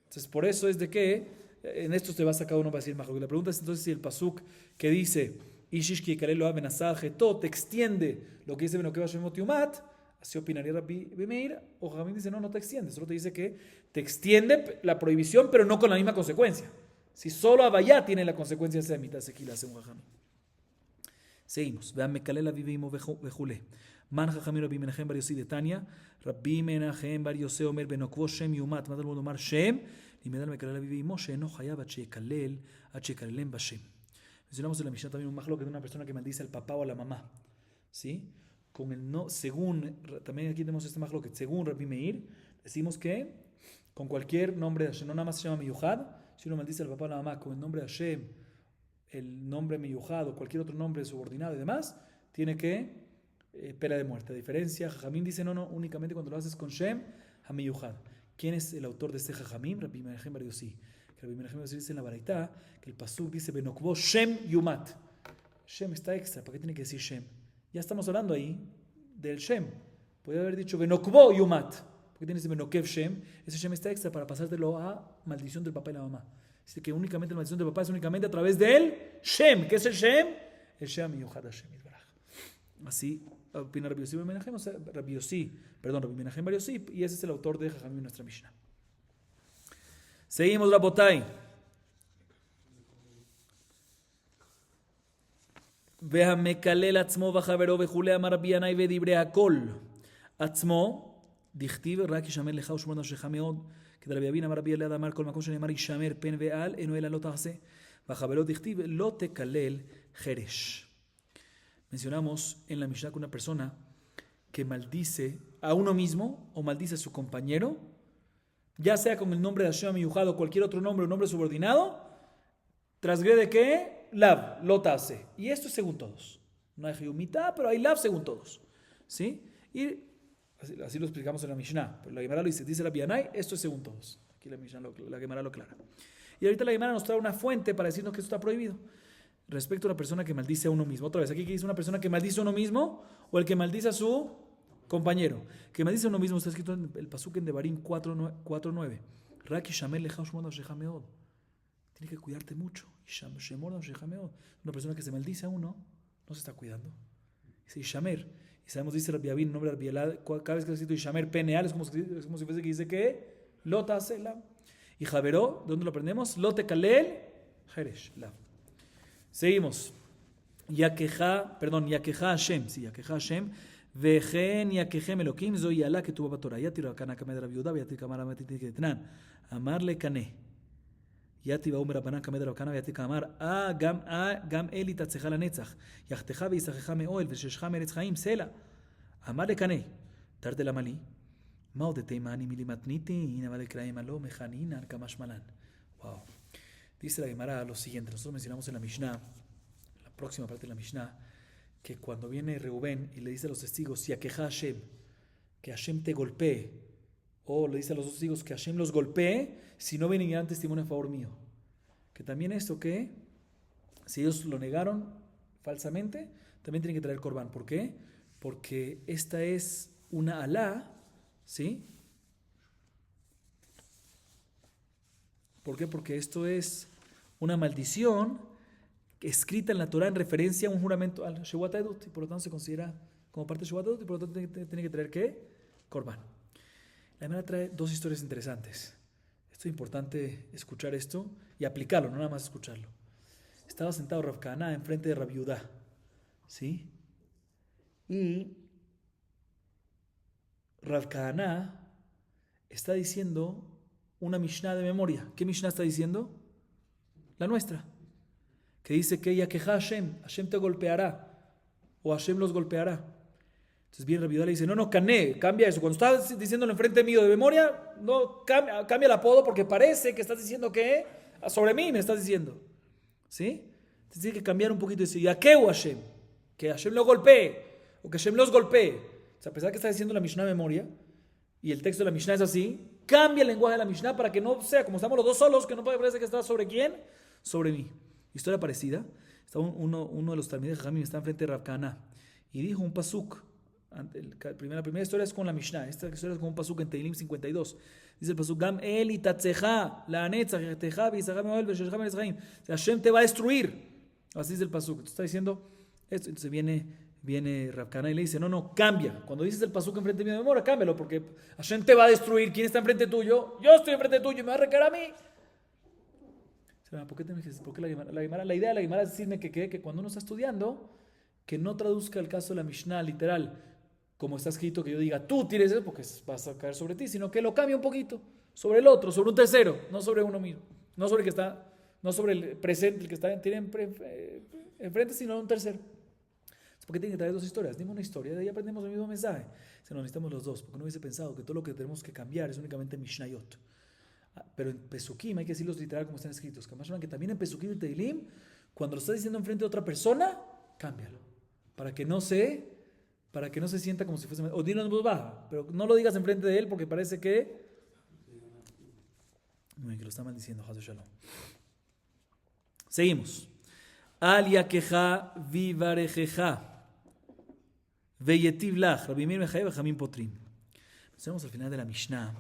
Entonces por eso es de que en esto te va a sacar uno para decir más. La pregunta es entonces si el pasuk que dice Ishish ki yekalel Elohav venasah cheto te extiende lo que dice Venokev Hashem mot yumat, así opinaría Rabbi Meir, o Jamim dice no te extiende, solo te dice que te extiende la prohibición pero no con la misma consecuencia. Si solo Avaya tiene la consecuencia de mitad de sequila según Jamim. Seguimos. Vean Mekalel avivimo vejule. Man Jajamim Rabbi Menachem bar Yossi de Tania, Rabbi Menachem bar Yossi Omer Benokvo Shem Yumat, Madal Modomar Shem, y Medal Mekalel avivimo Sheno Hayab Achekalel Achekalelem Bashem. Mencionamos en la Mishnah también un majlo que es una persona que maldice al papá o a la mamá, ¿sí? Con el no, según también aquí tenemos este majlo que según Rabbi Meir decimos que con cualquier nombre de Hashem, no nada más se llama Miyuhad, si uno maldice al papá o a la mamá con el nombre de Hashem, el nombre Miyuhad o cualquier otro nombre subordinado y demás, tiene que pena de muerte. A diferencia, Jajamim dice no, únicamente cuando lo haces con Shem HaMiyuhad. ¿Quién es el autor de este Jajamim? Rabbi Menachem bar Yossi. Rabbi Menachem bar Yossi dice en la baraita que el pasuk dice Benokvo Shem Yumat. Shem está extra, ¿para qué tiene que decir Shem? Ya estamos hablando ahí del Shem. Podría haber dicho Benokvo Yumat. ¿Por qué tiene que decir Benokev Shem? Ese Shem está extra para pasártelo a maldición del papá y la mamá. Dice que únicamente la maldición de papá es únicamente a través del Shem. ¿Qué es el Shem? El Shem Miyuchad Hashem Yitbaraj. Así opina Rabbi Yossi Ben Menahem, o sea, Rabbi Menahem Bar Yossi, y ese es el autor de Jajamim en nuestra Mishnah. Seguimos, Rabotai. והמקלל עצמו וחברו וכולי אמר רבי ינאי ודברי הכל. עצמו, דכתיב רק ישמר לך ושמור נפשך מאוד. כדרבי אבינה אמר רבי אלעד אמר כל מקום שנאמר ישמר פן ועל אינו אלא לא תעשה. וחברו דכתיב לא תקלל חרש. Mencionamos en la Mishnah que una persona que maldice a uno mismo o maldice a su compañero, ya sea con el nombre de Hashem Miyuchad o cualquier otro nombre o nombre subordinado, transgrede ¿qué? Lav, lotase. Y esto es según todos. No hay Hiyumita, pero hay Lav según todos. ¿Sí? Y así lo explicamos en la Mishnah. Pero la Gemara lo dice la Bianay, esto es según todos. Aquí la Mishnah, la Gemara lo aclara. Y ahorita la Gemara nos trae una fuente para decirnos que esto está prohibido. Respecto a una persona que maldice a uno mismo. Otra vez, aquí que dice una persona que maldice a uno mismo o el que maldice a su compañero. Que maldice a uno mismo está escrito en el pasuk en Devarim 4:9. Raki shamel lecha ushmor nafshecha meod. Tienes que cuidarte mucho. Una persona que se maldice a uno no se está cuidando. Dice Ishamer. Y sabemos, dice Rabbi Abin, el nombre de Rabbi Elad, cada vez que se dice Ishamer peneal, es como si fuese que dice que Lota Sela. Y Javeró, ¿de dónde lo aprendemos? Lote Kalel Jeresh. Seguimos. Yakeja Hashem. Sí, Yakeja Hashem. Vejen Yakejem Elokim Zoy Yalá que tuvo Batora. Yatir Akana Kamed Rabbi Yehuda, Yatir Kamar Amatitik Etnan. Amarle Kane. יתי באומר רבנן כמד רב כהנא ויתי כאמר גם אלי תצחה לנצח יחתך וישחך מאוהל וששך מארץ חיים סלע אמר לקנה תרתי למה לי מה עוד תימני מילי מתניתי אבל לקראים הלא מכנינן כמשמלן. Wow. Dice la Gemara lo siguiente. Nosotros mencionamos en la Mishnah, la próxima parte de la Mishnah, que cuando viene Reubén y le dice a los testigos Yakeja Hashem, que Hashem te golpee, o le dice a los testigos que Hashem los golpee si no vienen y dan testimonio a favor mío. Que también esto que, si ellos lo negaron falsamente, también tienen que traer Corbán. ¿Por qué? Porque esta es una alá, ¿sí? ¿Por qué? Porque esto es una maldición escrita en la Torah en referencia a un juramento al Shevuat Edut, y por lo tanto se considera como parte de Shevuat Edut, y por lo tanto tiene que traer ¿qué? Corbán. La Gemara trae dos historias interesantes. Esto es importante escuchar esto y aplicarlo, no nada más escucharlo. Estaba sentado Rav Kahana enfrente de Rabbi Yehuda, ¿sí? Y Rav Kahana está diciendo una Mishnah de memoria. ¿Qué Mishnah está diciendo? La nuestra. Que dice que Yakeja Hashem, Hashem te golpeará, o Hashem los golpeará. Entonces viene Rabbi Yehuda y le dice, no, Cané, cambia eso. Cuando estás diciéndolo enfrente mío de memoria, no, cambia el apodo porque parece que estás diciendo que sobre mí me estás diciendo. ¿Sí? Entonces tiene que cambiar un poquito y decir, Yakeu Hashem, que Hashem lo golpee, o que Hashem los golpee. O sea, a pesar que está diciendo la Mishnah de memoria, y el texto de la Mishnah es así, cambia el lenguaje de la Mishnah para que no sea, como estamos los dos solos, que no parece que está sobre quién, sobre mí. Historia parecida, está uno de los talmidim de Jajamim está enfrente de Rav Kahana, y dijo un pasuk. La primera historia es con la Mishnah. Esta historia es con un pasuk en Teilim 52. Dice el pasuk, Gam el itatzeja la netzach yachteja v'yisachah me'oel v'sheshcha me'eretz chaim. Hashem te va a destruir. Así dice el pasuk. Está diciendo esto. Entonces viene Rav Kahana y le dice, no, cambia. Cuando dices el pasuk enfrente de mi memoria, cámbialo, porque Hashem te va a destruir. ¿Quién está enfrente tuyo? Yo estoy enfrente tuyo y me va a recaer a mí. ¿Por qué la idea de la Gemara es decirme que cuando uno está estudiando, que no traduzca el caso de la Mishnah literal, como está escrito, que yo diga, tú tienes eso porque vas a caer sobre ti, sino que lo cambie un poquito, sobre el otro, sobre un tercero, no sobre uno mismo, no sobre el que está, no sobre el presente, el que tiene enfrente, sino un tercero. ¿Por qué tiene que traer dos historias? Dime una historia, de ahí aprendemos el mismo mensaje. Se nos necesitamos los dos, porque no hubiese pensado que todo lo que tenemos que cambiar es únicamente Mishnayot. Pero en Pesukim hay que decirlos literal como están escritos. Que también en Pesukim y Teilim, cuando lo estás diciendo enfrente de otra persona, cámbialo. Para que no se sienta como si fuese, o dilo en voz baja, pero no lo digas enfrente de él porque parece que lo está maldiciendo. Seguimos. Al yakeja vivarejeja veyetiv lach Rabbi Meir mechayev v'chamim potrim. Mencionamos al final de la Mishnah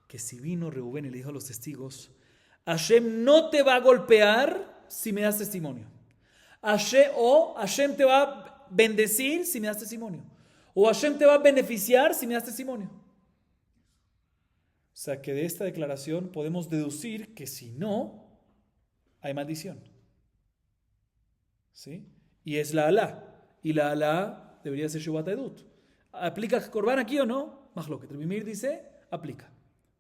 que si vino Reubén y le dijo a los testigos, Hashem no te va a golpear si me das testimonio. Hashem te va a bendecir si me das testimonio. O Hashem te va a beneficiar si me das testimonio. O sea que de esta declaración podemos deducir que si no, hay maldición. ¿Sí? Y es la Alá. Y la Alá debería ser Shubat Edut. ¿Aplica Corban aquí o no? Mahloket. El Mimir dice, aplica.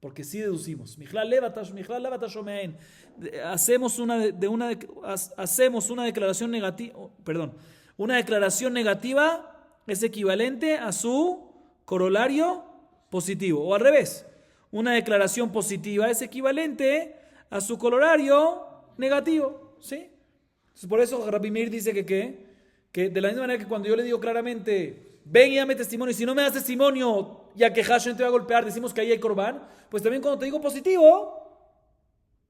Porque sí deducimos. Hacemos una declaración negativa. Una declaración negativa es equivalente a su corolario positivo. O al revés. Una declaración positiva es equivalente a su corolario negativo. ¿Sí? Entonces, por eso Rabbi Meir dice que de la misma manera que cuando yo le digo claramente, ven y dame testimonio, y si no me das testimonio, ya que Hashem te va a golpear, decimos que ahí hay Corban, pues también cuando te digo positivo,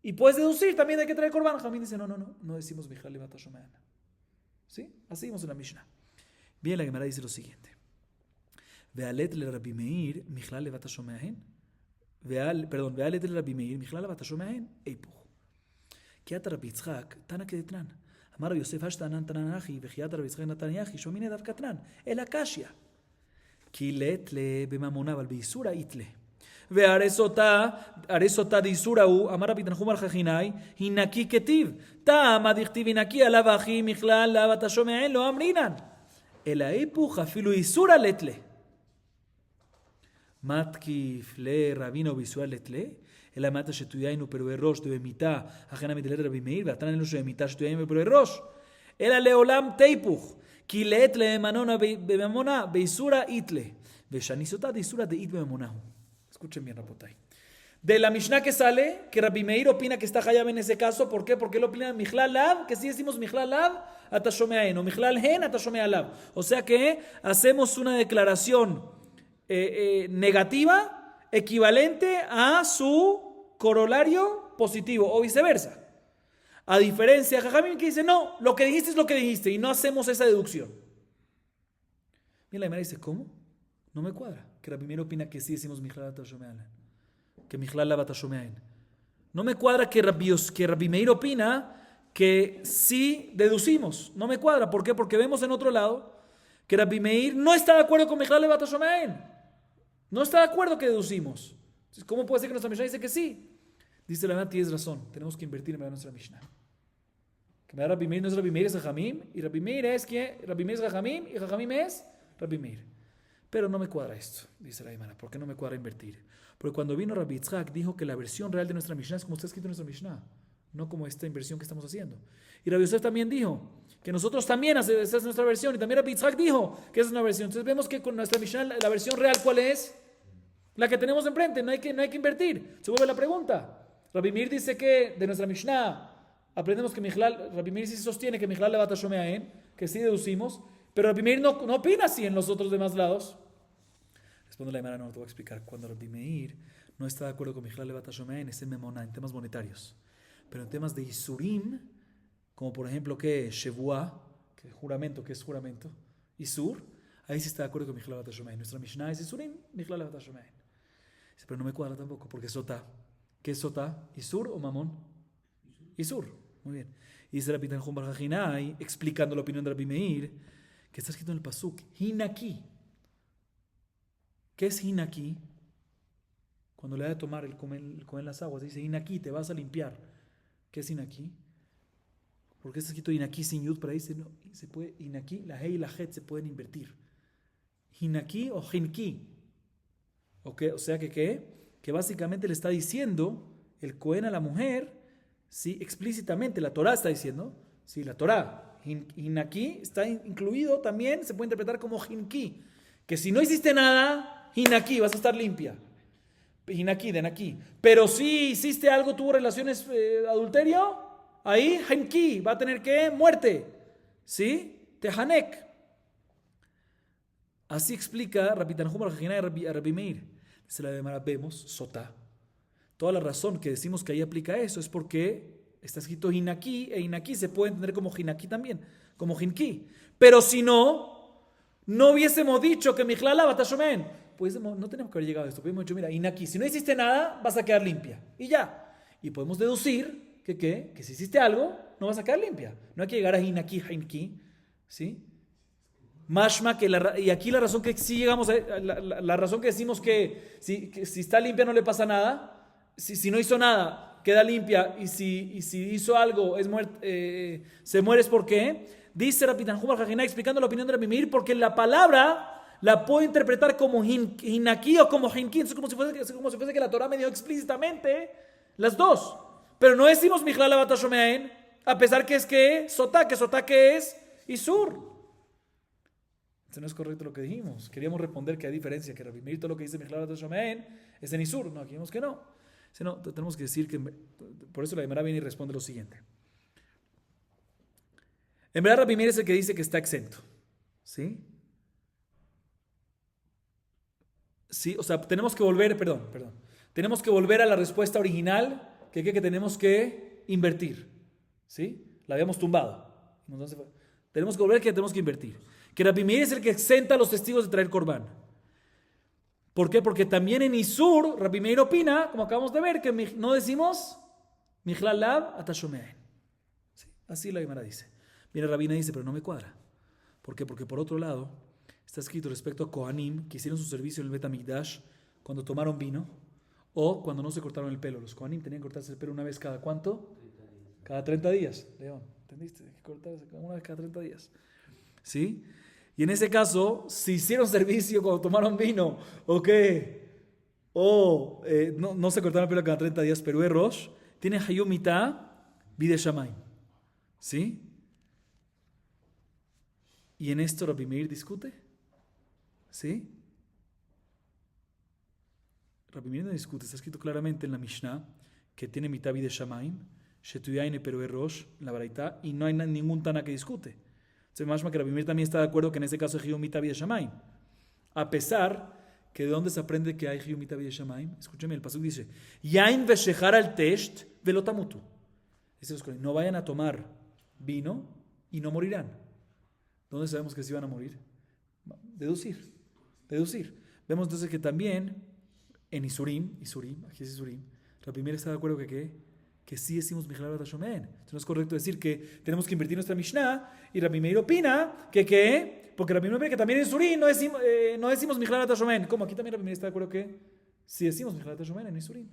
y puedes deducir, también hay que traer Corban. Jamín dice, no decimos Mijal Levat Hashomean. ¿Sí? Así vimos en la Mishnah. Bien, la Gemara dice lo siguiente. Vealet le Rabbi Meir, Mijal Levat Hashomean. Vealet le Rabbi Meir, Mijal Levat Hashomean, Eipuch. Kiat Rabbi Yitzchak, Tana Kedetran. אמר רבי יוסף השתנן תנן אחי וחיית רבי יצחק נתן יחי שומעיניה דווקא תנן אלא קשיא כי לתלה בממונה אבל באיסורא יתלה והרס אותה דאיסורא הוא אמר רבי תנחום בר חכינאי הינקי כתיב תמה דכתיב הינקי עליו אחי מכלל לאו אתה שומעין לא אמרינן אלא היפוך אפילו איסורא לתלה מתקיף לרבינו באיסורא לתלה אלא מטה שתוייינו פרועי ראש ובמיתה, אכן המדלת רבי מאיר, ועתנן לנו שבמיתה שתוייינו פרועי ראש. אלא לעולם תיפוך, כי לעת בממונה באיסורא איתלה, ושניסותה דאיסורא דאית בממונה הוא. Escuchen bien, Rapotay. De la Mishnah que sale, que Rabbi Meir opina que está Hayab en ese caso, ¿por qué? Porque él opina Mijlal Lav, que si decimos Mijlal Lav, Atashomea o Mijlal Hen, Atashomea Lav. O sea que hacemos una declaración negativa, equivalente a su corolario positivo o viceversa. A diferencia de Jajamim que dice, no, lo que dijiste es lo que dijiste y no hacemos esa deducción. Mira, la Gemara dice, ¿cómo? No me cuadra. Que Rabbi Meir opina que sí decimos Mijlal Atashomean. Que Mijlal Lav Atashomean. No me cuadra que Rabbi Meir opina que sí deducimos. No me cuadra. ¿Por qué? Porque vemos en otro lado que Rabbi Meir no está de acuerdo con Mijlal Lav Atashomean. No está de acuerdo que deducimos. Entonces, ¿cómo puede ser que nuestra Mishnah dice que sí? Dice la verdad, tienes razón. Tenemos que invertir en nuestra Mishnah. Que me da Rabbi Meir no es Rabbi Meir, es Jajamim. Y Rabbi Meir es que Rabbi Meir es Jajamim y Jajamim es Rabbi Meir. Pero no me cuadra esto, dice la Gemara. ¿Por qué no me cuadra invertir? Porque cuando vino Rabbi Yitzchak dijo que la versión real de nuestra Mishnah es como está escrito en nuestra Mishnah, no como esta inversión que estamos haciendo. Y Rabbi Yosef también dijo que nosotros también esa es nuestra versión. Y también Rabbi Yitzchak dijo que esa es una versión. Entonces vemos que con nuestra Mishnah la versión real, ¿cuál es? La que tenemos enfrente, no hay que invertir. Se vuelve la pregunta. Rabbi Meir dice que de nuestra Mishnah aprendemos que Rabbi Meir sí sostiene que Mijlal Levat Hashomean, que sí deducimos, pero Rabbi Meir no opina así en los otros demás lados. Responde la Gemara, no te voy a explicar. Cuando Rabbi Meir no está de acuerdo con Mijlal Levat Hashomean es en Memona, en temas monetarios. Pero en temas de Isurim, como por ejemplo que Shevuah, que es juramento, Isur, ahí sí está de acuerdo con Mijlal Levat Hashomean. Nuestra Mishnah es Isurim, Mijlal Levat Hashomean. Pero no me cuadra tampoco, porque Sotá. ¿Qué es Sotá? ¿Isur o Mamón? Isur. Muy bien. Y dice Rabbi Tanjum Bar Jajinai, explicando la opinión de Rabbi Meir, que está escrito en el Pasuk, Hinaki. ¿Qué es Hinaki? Cuando le da de tomar el comer las aguas, dice Hinaki, te vas a limpiar. ¿Qué es Hinaki? Porque está escrito Hinaki sin yud, pero ahí se puede, Hinaki, la he y la het se pueden invertir. Hinaki o Hinki. Okay, o sea que básicamente le está diciendo el Cohen a la mujer, sí, explícitamente, la Torah está diciendo, sí, la Torah, Hinaki está incluido también, se puede interpretar como Hinki, que si no hiciste nada, Hinaki, vas a estar limpia. Hinaki, de Naki. Pero si hiciste algo, tuvo relaciones adulterio, ahí Hinki, va a tener que muerte, ¿sí? Tehanek. Así explica Rabbi Tanjum Bar Jajinai a Rabbi Meir. Se la vemos, Sotá. Toda la razón que decimos que ahí aplica eso es porque está escrito Hinaki, e Hinaki se puede entender como Hinaki también, como Hinki. Pero si no hubiésemos dicho que Mijlal Lav Hashomean, pues no tenemos que haber llegado a esto. Hubiésemos dicho, mira, Hinaki, si no hiciste nada, vas a quedar limpia. Y ya. Y podemos deducir que si hiciste algo, no vas a quedar limpia. No hay que llegar a hinaki, hinki, ¿sí? Mashma, y aquí la razón que sí llegamos la razón que decimos que si está limpia no le pasa nada, si no hizo nada, queda limpia, y si hizo algo, se muere, es porque, dice Rabbi Tanhum al-Jajinai explicando la opinión de Rabbi Meir, porque la palabra la puedo interpretar como hinaki o como hinkin, es como si fuese que la Torah me dio explícitamente las dos. Pero no decimos Michlal Lav Ata Shomeaen, a pesar que es que Sotá que es Isur. Eso no es correcto lo que dijimos. Queríamos responder que hay diferencia, que Rabbi Meir todo lo que dice Michlal Lav Ata Shomeaen es en Isur. No, aquí dijimos que no. Si no, tenemos que decir que, por eso la Gemara viene y responde lo siguiente. En verdad Rabbi Meir es el que dice que está exento. ¿Sí? Sí, o sea, tenemos que volver a la respuesta original, que tenemos que invertir. ¿Sí? La habíamos tumbado. Entonces, tenemos que volver que tenemos que invertir. Que Rabbi Meir es el que exenta a los testigos de traer corbán. ¿Por qué? Porque también en Isur, Rabbi Meir opina, como acabamos de ver, que no decimos Michlal Lav Ata Shomeaen. ¿Sí? Así la Gemara dice. Viene Rabina y dice, pero no me cuadra. ¿Por qué? Porque por otro lado, está escrito respecto a Kohanim, que hicieron su servicio en el Bet Hamikdash cuando tomaron vino o cuando no se cortaron el pelo. Los Kohanim tenían que cortarse el pelo una vez cada ¿cuánto? Cada 30 días. León, ¿entendiste? Hay que cortarse una vez cada 30 días. ¿Sí? Y en ese caso, si hicieron servicio cuando tomaron vino, ¿o qué? O no se cortaron el pelo cada 30 días, pero es Rosh, tiene Hayom Mitah Bide Shamayim. ¿Sí? Y en esto Rabbi Meir discute. ¿Sí? Rabbi Meir no discute, está escrito claramente en la Mishnah que tiene mitad Bide Shamayim, Shetuyaine pero es Rosh, en la Baraita, y no hay ningún Tana que discute. Se me que Rabbi Meir también está de acuerdo que en este caso es Hiyum Mitah Bide Shamayim. A pesar que de dónde se aprende que hay Hiyum Mitah Bide Shamayim, escúchame, el pasuk dice, Yain veshechar al tesht velotamutu. No vayan a tomar vino y no morirán. ¿Dónde sabemos que se iban a morir? Deducir. Vemos entonces que también en Isurim, aquí es Isurim, Rabbi Meir está de acuerdo que sí decimos Michlal Lav Ata Shomeaen. Entonces no es correcto decir que tenemos que invertir nuestra Mishnah, y Rabbi Meir opina porque Rabbi Meir opina que también en Isurim no decimos Michlal Lav Ata Shomeaen. ¿Cómo? Aquí también Rabbi Meir está de acuerdo que sí decimos Michlal Lav Ata Shomeaen en Isurim.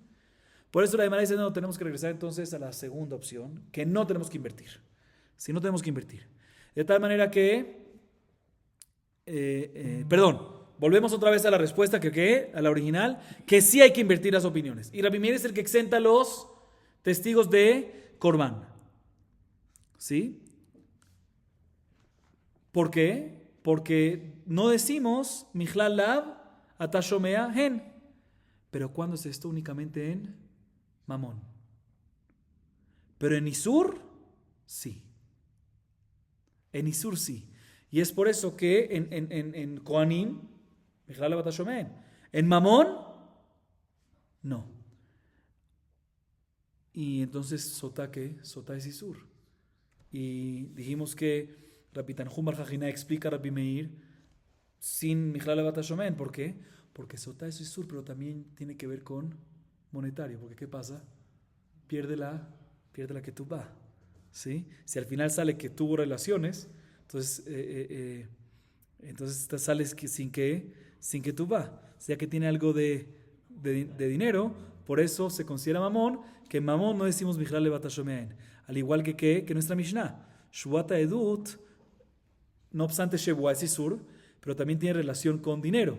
Por eso la Gemara dice, no, tenemos que regresar entonces a la segunda opción, que no tenemos que invertir. Si no tenemos que invertir. De tal manera que, volvemos otra vez a la respuesta a la original, que sí hay que invertir las opiniones. Y Rabbi Meir es el que exenta a los testigos de Corbán. ¿Sí? ¿Por qué? Porque no decimos Michlal Lav Ata Shomeaen. Pero ¿cuándo es esto? Únicamente en Mamón. Pero en Isur, sí. En Isur sí. Y es por eso que en Kohanim, Michlal Lav Ata Shomeaen. En Mamón, no. Y entonces Sotá es Isur. Y dijimos que Rabbi Tanhum al-Jajinai explica a Rabbi Meir sin Michlal Lav Ata Shomeaen. ¿Por qué? Porque Sotá es Isur, pero también tiene que ver con monetario. Porque ¿qué pasa? Pierde la ketubá. ¿Sí? Si al final sale que tuvo relaciones, entonces sales sin ketubá. O sea que tiene algo de dinero, por eso se considera mamón, que en mamón no decimos Michlal Lav Ata Shomeaen. Al igual que nuestra Mishnah. Shuata Edut, no obstante Shebuá es Isur, pero también tiene relación con dinero.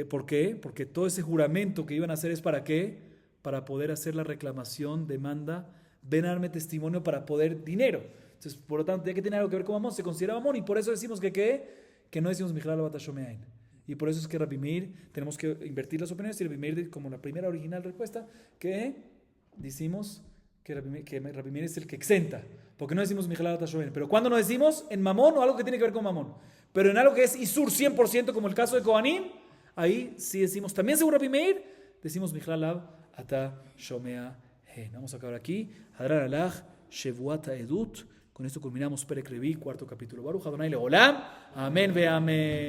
¿Por qué? Porque todo ese juramento que iban a hacer es ¿para qué? Para poder hacer la reclamación, demanda, ven a darme testimonio para poder dinero. Entonces, por lo tanto, tiene que tener algo que ver con mamón, se considera mamón, y por eso decimos que no decimos Michlal Lav Ata Shomeaen. Y por eso es que Rabbi Meir, tenemos que invertir las opiniones, y Rabbi Meir, como la primera original respuesta, que decimos que Rabbi Meir es el que exenta, porque no decimos Michlal Lav Ata Shomeaen. Pero cuando no decimos en mamón o algo que tiene que ver con mamón, pero en algo que es Isur 100%, como el caso de Kohanim, ahí sí decimos, también según Rabbi Meir, decimos Michlal Lav Ata Shomeaen. Vamos a acabar aquí. Hadrar Alach, Shevuata Edut. Con esto culminamos Perek Revi, cuarto capítulo. Baruch Adonai Leolam. Amén ve amén.